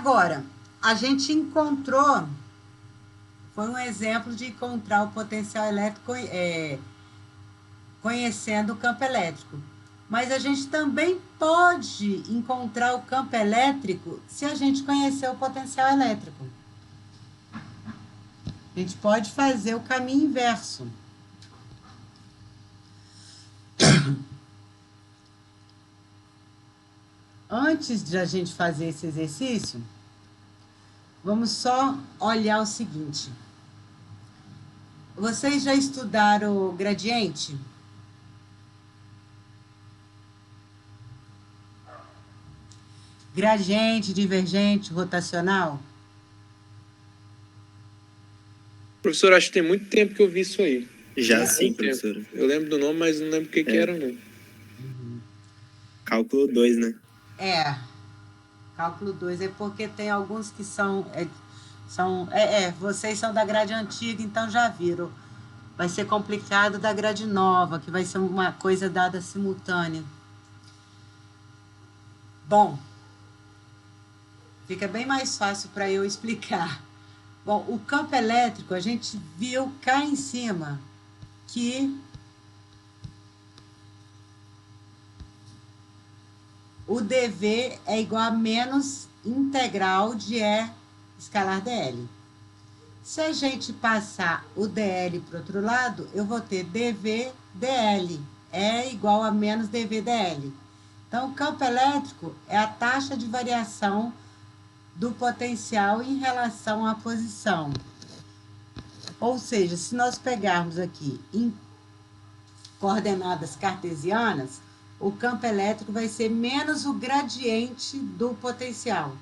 Agora, a gente encontrou, foi um exemplo de encontrar o potencial elétrico conhecendo o campo elétrico. Mas a gente também pode encontrar o campo elétrico se a gente conhecer o potencial elétrico. A gente pode fazer o caminho inverso. Antes de a gente fazer esse exercício, vamos só olhar o seguinte. Vocês já estudaram o gradiente? Gradiente, divergente, rotacional? Professor, acho que tem muito tempo que eu vi isso aí. Já sim, professor. Eu lembro do nome, mas não lembro o que era, não. Cálculo 2, né? Cálculo 2 é porque tem alguns que vocês são da grade antiga, então já viram. Vai ser complicado da grade nova, que vai ser uma coisa dada simultânea. Bom, fica bem mais fácil para eu explicar. Bom, o campo elétrico, a gente viu cá em cima que o dV é igual a menos integral de E escalar dl. Se a gente passar o dl para o outro lado, eu vou ter dV dl. É igual a menos dV dl. Então, o campo elétrico é a taxa de variação do potencial em relação à posição. Ou seja, se nós pegarmos aqui em coordenadas cartesianas, o campo elétrico vai ser menos o gradiente do potencial,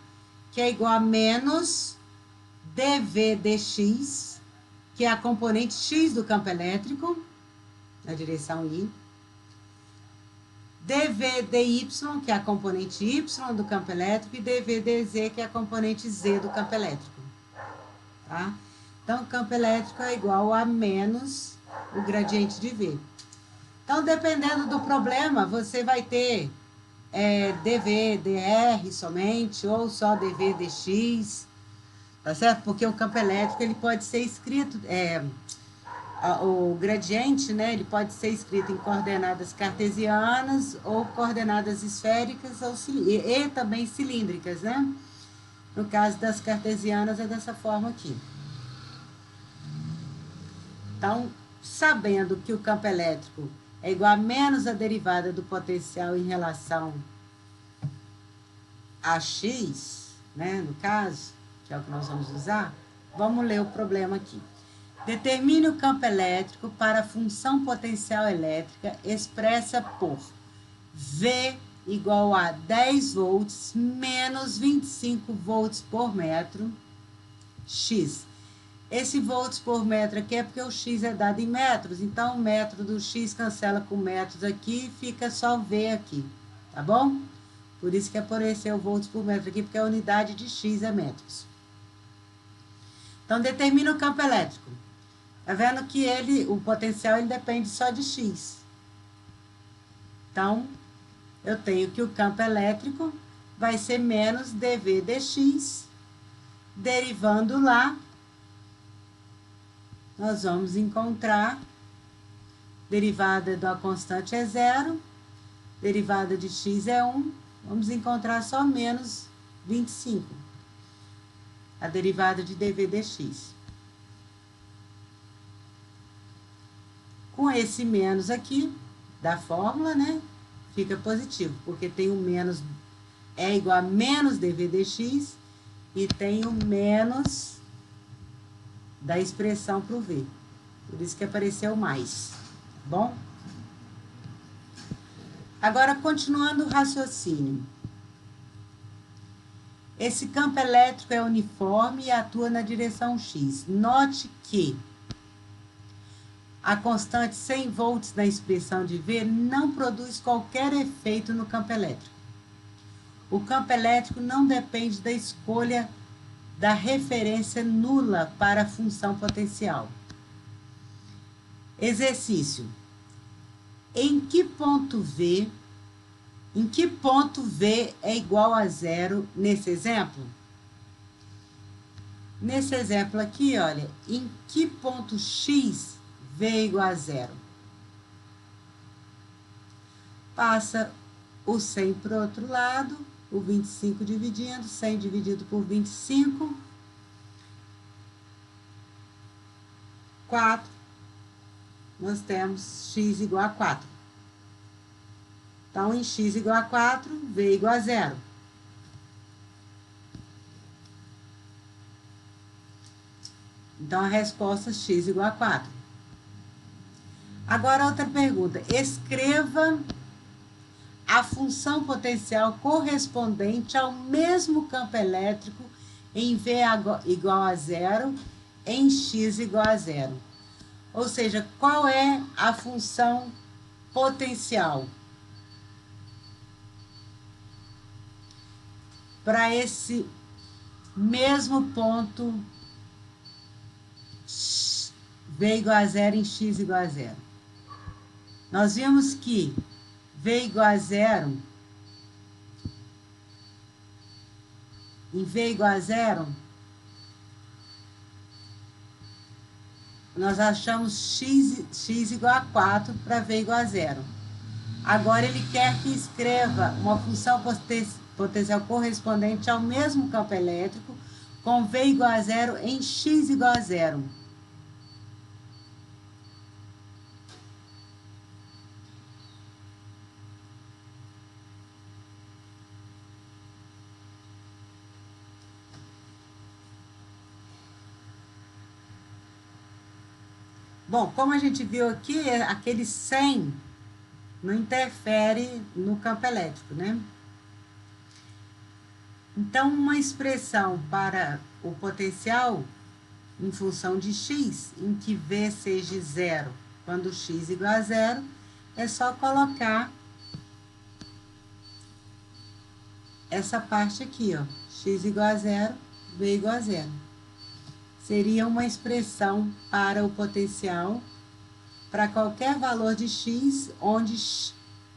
que é igual a menos dV dx, que é a componente x do campo elétrico, na direção I, dV dy, que é a componente y do campo elétrico, e dV dz, que é a componente z do campo elétrico. Tá? Então, o campo elétrico é igual a menos o gradiente de V. Então, dependendo do problema, você vai ter dV dr somente, ou só dV dx, tá certo? Porque o campo elétrico ele pode ser escrito... o gradiente, né, ele pode ser escrito em coordenadas cartesianas ou coordenadas esféricas e também cilíndricas, né? No caso das cartesianas é dessa forma aqui. Então, sabendo que o campo elétrico é igual a menos a derivada do potencial em relação a x, né, no caso, que é o que nós vamos usar, vamos ler o problema aqui. Determine o campo elétrico para a função potencial elétrica expressa por V igual a 10 volts menos 25 volts por metro, X. Esse volts por metro aqui é porque o X é dado em metros, então o metro do X cancela com metros aqui e fica só V aqui, tá bom? Por isso que apareceu volts por metro aqui, porque a unidade de X é metros. Então, determina o campo elétrico. Tá vendo que o potencial ele depende só de X. Então, eu tenho que o campo elétrico vai ser menos dV dx. Derivando lá, nós vamos encontrar derivada da constante é 0, derivada de x é 1, vamos encontrar só menos 25. A derivada de dV dx. Com esse menos aqui, da fórmula, né, fica positivo, porque tem o menos, é igual a menos dV dx, e tem o menos da expressão para o V. Por isso que apareceu mais, tá bom? Agora, continuando o raciocínio. Esse campo elétrico é uniforme e atua na direção X. Note que a constante 100 volts na expressão de V não produz qualquer efeito no campo elétrico. O campo elétrico não depende da escolha da referência nula para a função potencial. Exercício. Em que ponto V é igual a 0 nesse exemplo? Nesse exemplo aqui, olha, em que ponto x v igual a zero? Passa o 100 para o outro lado, o 25 dividindo, 100 dividido por 25, 4, nós temos x igual a 4. Então, em x igual a 4, v igual a zero. Então, a resposta x igual a 4. Agora, outra pergunta. Escreva a função potencial correspondente ao mesmo campo elétrico em V igual a zero, em x igual a zero. Ou seja, qual é a função potencial para esse mesmo ponto V igual a zero em x igual a zero? Nós vimos que V igual a zero, em V igual a zero, nós achamos x igual a 4 para V igual a zero. Agora, ele quer que escreva uma função potencial correspondente ao mesmo campo elétrico com V igual a zero em x igual a zero. Bom, como a gente viu aqui, aquele 100 não interfere no campo elétrico, né? Então, uma expressão para o potencial em função de x, em que V seja zero, quando x igual a zero, é só colocar essa parte aqui, ó, x igual a zero, V igual a zero. Seria uma expressão para o potencial para qualquer valor de x, onde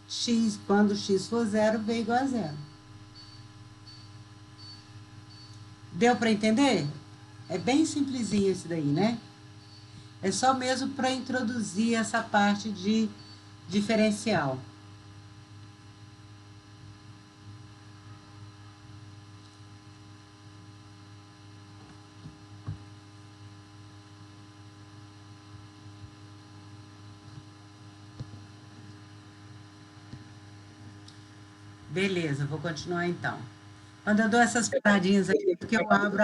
x, quando x for zero, V igual a zero. Deu para entender? É bem simplesinho isso daí, né? É só mesmo para introduzir essa parte de diferencial. Beleza, vou continuar então. Quando eu dou essas paradinhas aqui, porque eu abro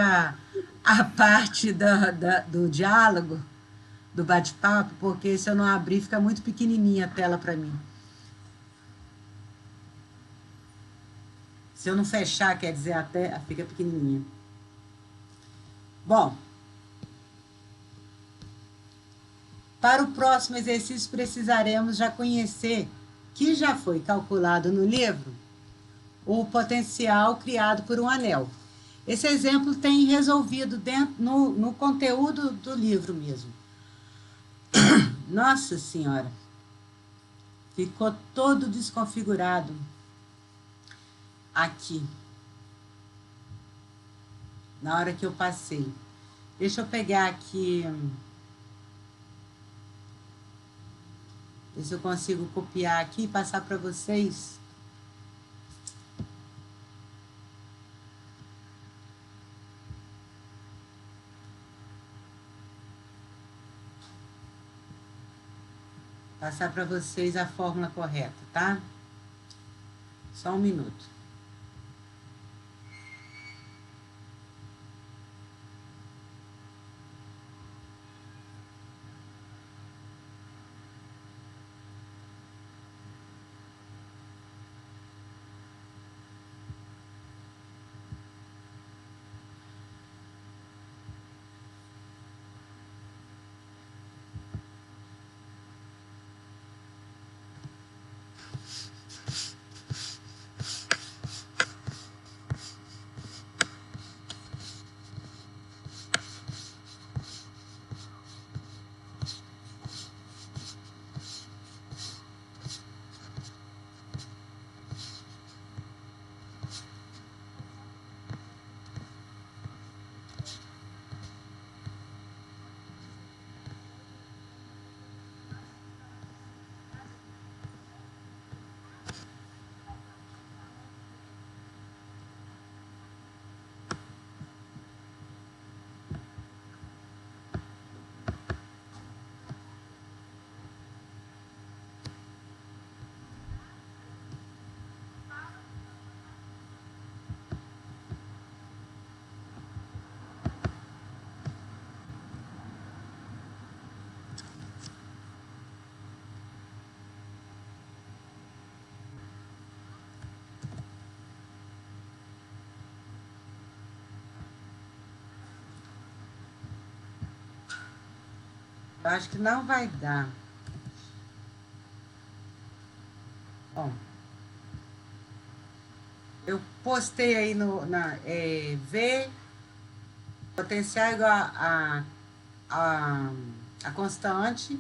a parte do diálogo, do bate-papo, porque se eu não abrir, fica muito pequenininha a tela para mim. Se eu não fechar, quer dizer, até fica pequenininha. Bom, para o próximo exercício, precisaremos já conhecer, que já foi calculado no livro, o potencial criado por um anel. Esse exemplo tem resolvido dentro, no conteúdo do livro mesmo. Nossa Senhora, ficou todo desconfigurado aqui, na hora que eu passei. Deixa eu pegar aqui, ver se eu consigo copiar aqui e passar para vocês. Passar para vocês a fórmula correta, tá? Só um minuto. Eu acho que não vai dar. Bom, eu postei aí V potencial igual a constante,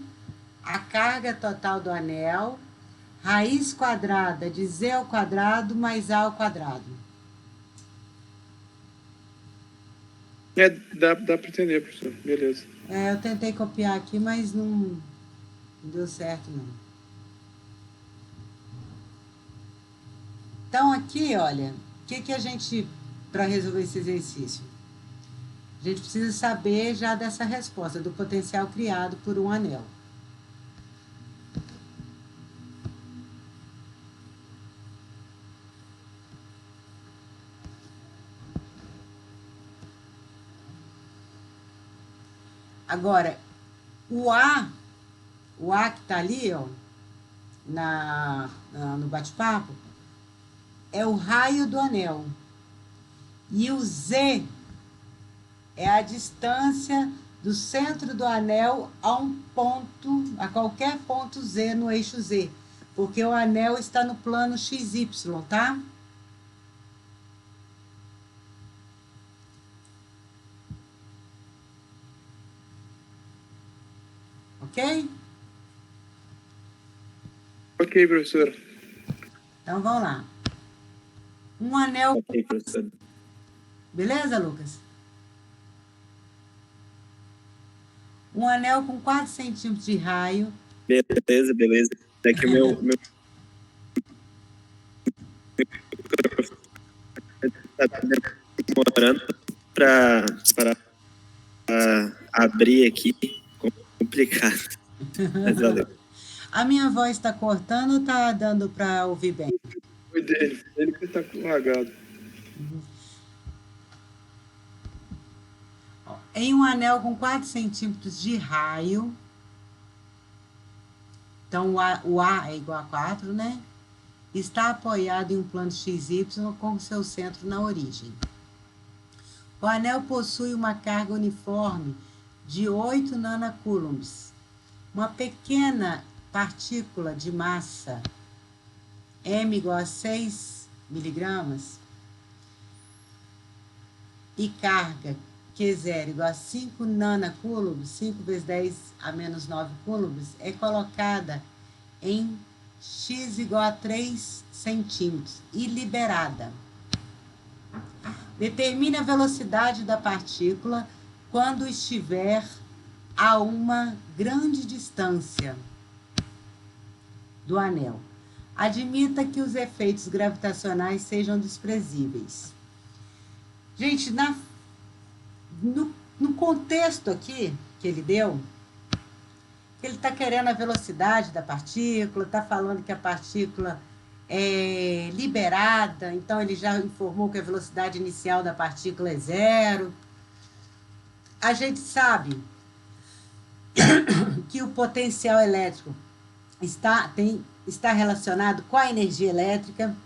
a carga total do anel, raiz quadrada de Z ao quadrado mais A ao quadrado. Dá para entender, professor. Beleza. Eu tentei copiar aqui, mas não deu certo, não. Então, aqui, olha, o que a gente, para resolver esse exercício? A gente precisa saber já dessa resposta, do potencial criado por um anel. Agora, o A que está ali, ó, no bate-papo, é o raio do anel. E o Z é a distância do centro do anel a qualquer ponto Z no eixo Z. Porque o anel está no plano XY, tá? Ok? Ok, professora. Então, vamos lá. Um anel... Ok, professor. Beleza, Lucas? Um anel com 4 centímetros de raio. Beleza. É que meu tá demorando para abrir aqui. Complicado. Mas valeu. A minha voz está cortando ou está dando para ouvir bem? Foi dele. Ele que está lagado. Em um anel com 4 centímetros de raio, então o A é igual a 4, né? Está apoiado em um plano XY com seu centro na origem. O anel possui uma carga uniforme de 8 nanocoulombs. Uma pequena partícula de massa, M igual a 6 miligramas, e carga Q0 igual a 5 nanocoulombs, 5 vezes 10 a menos 9 coulombs, é colocada em X igual a 3 centímetros e liberada. Determine a velocidade da partícula quando estiver a uma grande distância do anel. Admita que os efeitos gravitacionais sejam desprezíveis. Gente, no contexto aqui que ele deu, ele está querendo a velocidade da partícula, está falando que a partícula é liberada, então ele já informou que a velocidade inicial da partícula é 0. A gente sabe que o potencial elétrico está relacionado com a energia elétrica,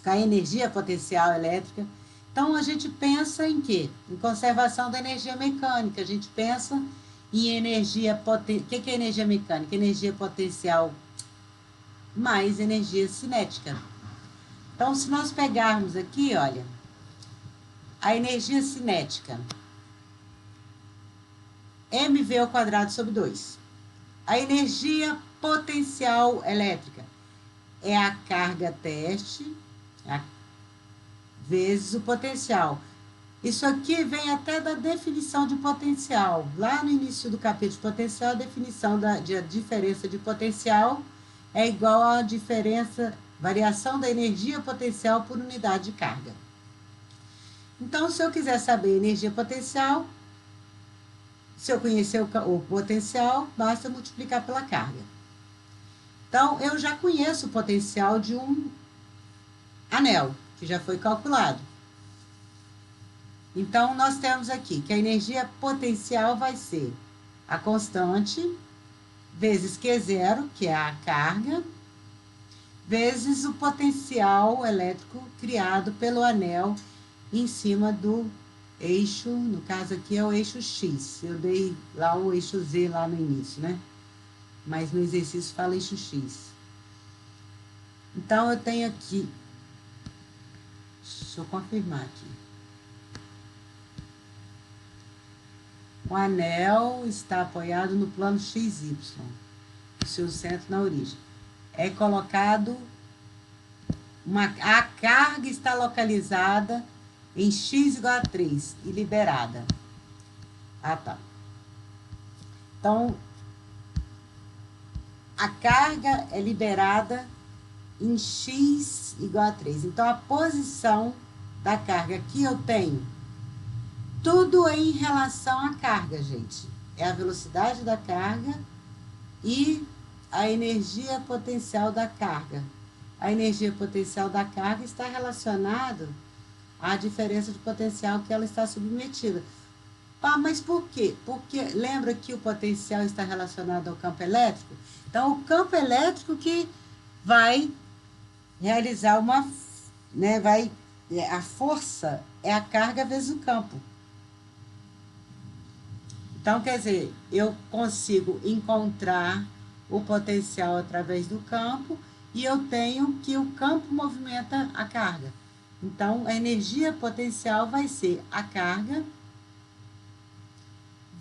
com a energia potencial elétrica. Então, a gente pensa em quê? Em conservação da energia mecânica. A gente pensa em energia potencial. O que é energia mecânica? Energia potencial mais energia cinética. Então, se nós pegarmos aqui, olha, a energia cinética, mv ao quadrado sobre 2. A energia potencial elétrica é a carga teste vezes o potencial. Isso aqui vem até da definição de potencial. Lá no início do capítulo de potencial, a definição da diferença de potencial é igual à variação da energia potencial por unidade de carga. Então, se eu quiser saber energia potencial, se eu conhecer o potencial, basta multiplicar pela carga. Então, eu já conheço o potencial de um anel, que já foi calculado. Então, nós temos aqui que a energia potencial vai ser a constante, vezes Q0, que é a carga, vezes o potencial elétrico criado pelo anel em cima do eixo, no caso aqui é o eixo X. Eu dei lá o eixo Z lá no início, né? Mas no exercício fala eixo X. Então, eu tenho aqui... Deixa eu confirmar aqui. O anel está apoiado no plano XY, o seu centro na origem. É colocado... a carga está localizada em x igual a 3 e liberada. Ah, tá. Então, a carga é liberada em x igual a 3. Então, a posição da carga aqui eu tenho tudo em relação à carga, gente. É a velocidade da carga e a energia potencial da carga. A energia potencial da carga está relacionada à diferença de potencial que ela está submetida. Ah, mas por quê? Porque lembra que o potencial está relacionado ao campo elétrico? Então, o campo elétrico que vai realizar uma... né, a força é a carga vezes o campo. Então, quer dizer, eu consigo encontrar o potencial através do campo e eu tenho que o campo movimenta a carga. Então, a energia potencial vai ser a carga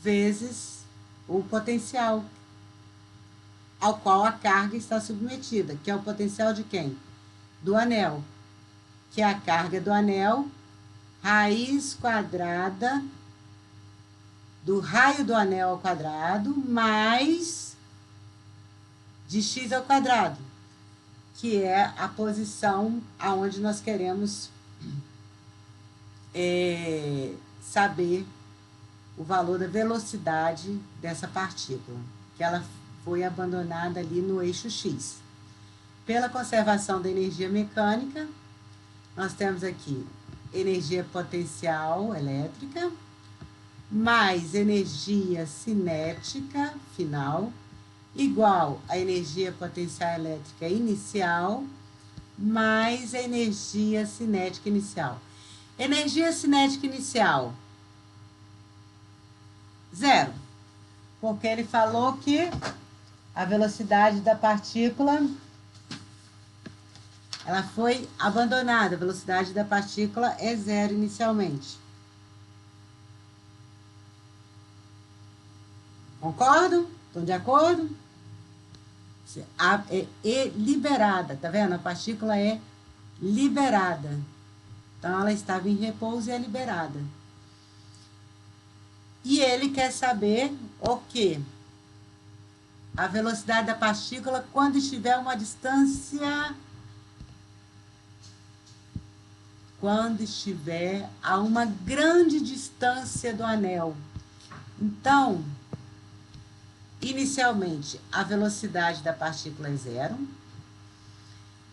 vezes o potencial ao qual a carga está submetida, que é o potencial de quem? Do anel, que é a carga do anel, raiz quadrada do raio do anel ao quadrado, mais de x ao quadrado, que é a posição aonde nós queremos saber o valor da velocidade dessa partícula, que ela foi abandonada ali no eixo X. Pela conservação da energia mecânica, nós temos aqui energia potencial elétrica, mais energia cinética final, igual a energia potencial elétrica inicial, mais a energia cinética inicial. Energia cinética inicial, 0, porque ele falou que a velocidade da partícula, ela foi abandonada, a velocidade da partícula é 0 inicialmente. Concordam? Estão de acordo? É liberada, tá vendo? A partícula é liberada. Então, ela estava em repouso e é liberada. E ele quer saber o quê? A velocidade da partícula quando estiver a uma distância... Quando estiver a uma grande distância do anel. Então... Inicialmente, a velocidade da partícula é 0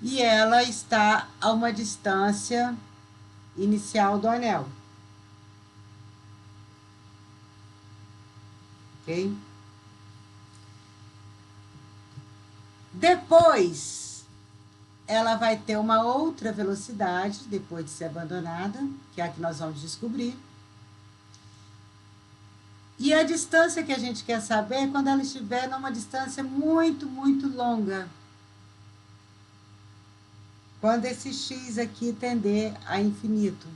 e ela está a uma distância inicial do anel. Ok? Depois, ela vai ter uma outra velocidade, depois de ser abandonada, que é a que nós vamos descobrir. E a distância que a gente quer saber é quando ela estiver numa distância muito, muito longa. Quando esse x aqui tender a infinito.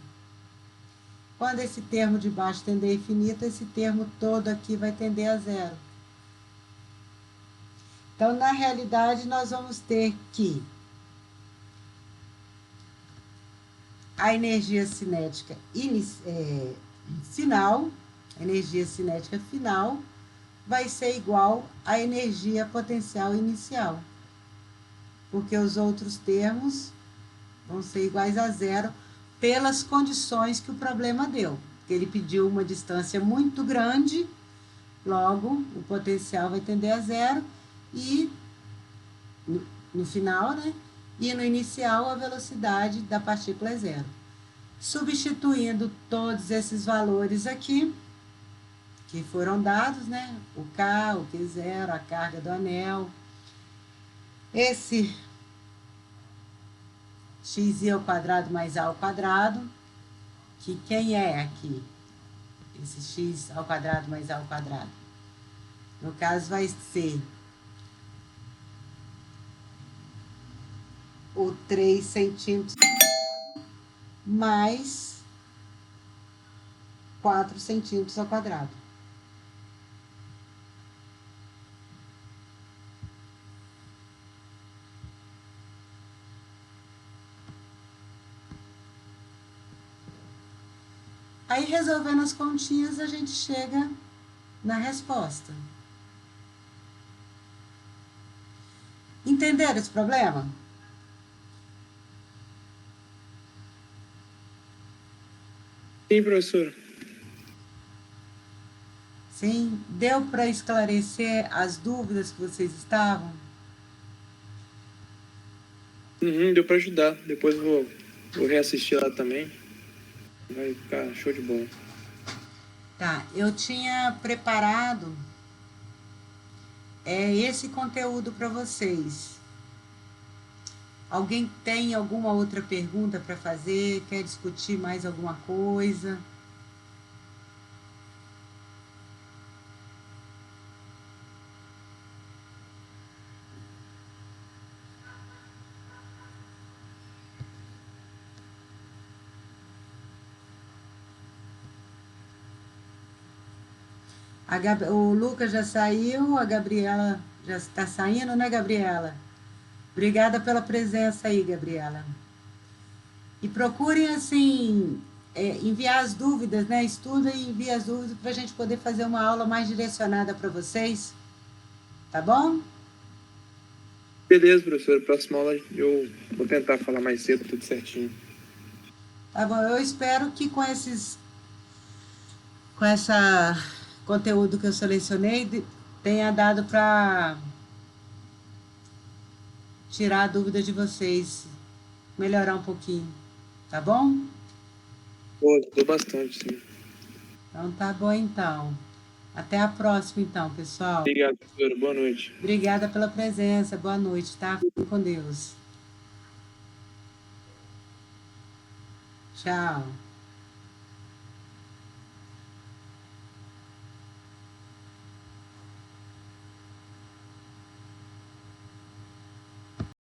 Quando esse termo de baixo tender a infinito, esse termo todo aqui vai tender a 0. Então, na realidade, nós vamos ter que a energia cinética final... A energia cinética final vai ser igual à energia potencial inicial. Porque os outros termos vão ser iguais a 0 pelas condições que o problema deu. Ele pediu uma distância muito grande, logo o potencial vai tender a 0 e no final, né? E no inicial a velocidade da partícula é 0. Substituindo todos esses valores aqui, que foram dados, né? O K, o Q0, a carga do anel. Esse xi ao quadrado mais a ao quadrado, que quem é aqui? esse x ao quadrado mais a ao quadrado. No caso, vai ser o 3 centímetros mais 4 centímetros ao quadrado. Aí, resolvendo as continhas, a gente chega na resposta. Entenderam esse problema? Sim, professor. Sim? Deu para esclarecer as dúvidas que vocês estavam? Deu para ajudar. Depois vou reassistir lá também. Vai ficar show de bola. Tá, eu tinha preparado esse conteúdo para vocês. Alguém tem alguma outra pergunta para fazer? Quer discutir mais alguma coisa? O Lucas já saiu, a Gabriela já está saindo, né, Gabriela? Obrigada pela presença aí, Gabriela. E procurem, assim, enviar as dúvidas, né? Estuda e envia as dúvidas para a gente poder fazer uma aula mais direcionada para vocês. Tá bom? Beleza, professor. Próxima aula eu vou tentar falar mais cedo, tudo certinho. Tá bom, eu espero que com esse conteúdo que eu selecionei tenha dado para tirar a dúvida de vocês, melhorar um pouquinho, tá bom? Ajudou bastante, sim. Então tá bom então. Até a próxima então, pessoal. Obrigado, professor. Boa noite. Obrigada pela presença. Boa noite, tá? Fiquem com Deus. Tchau.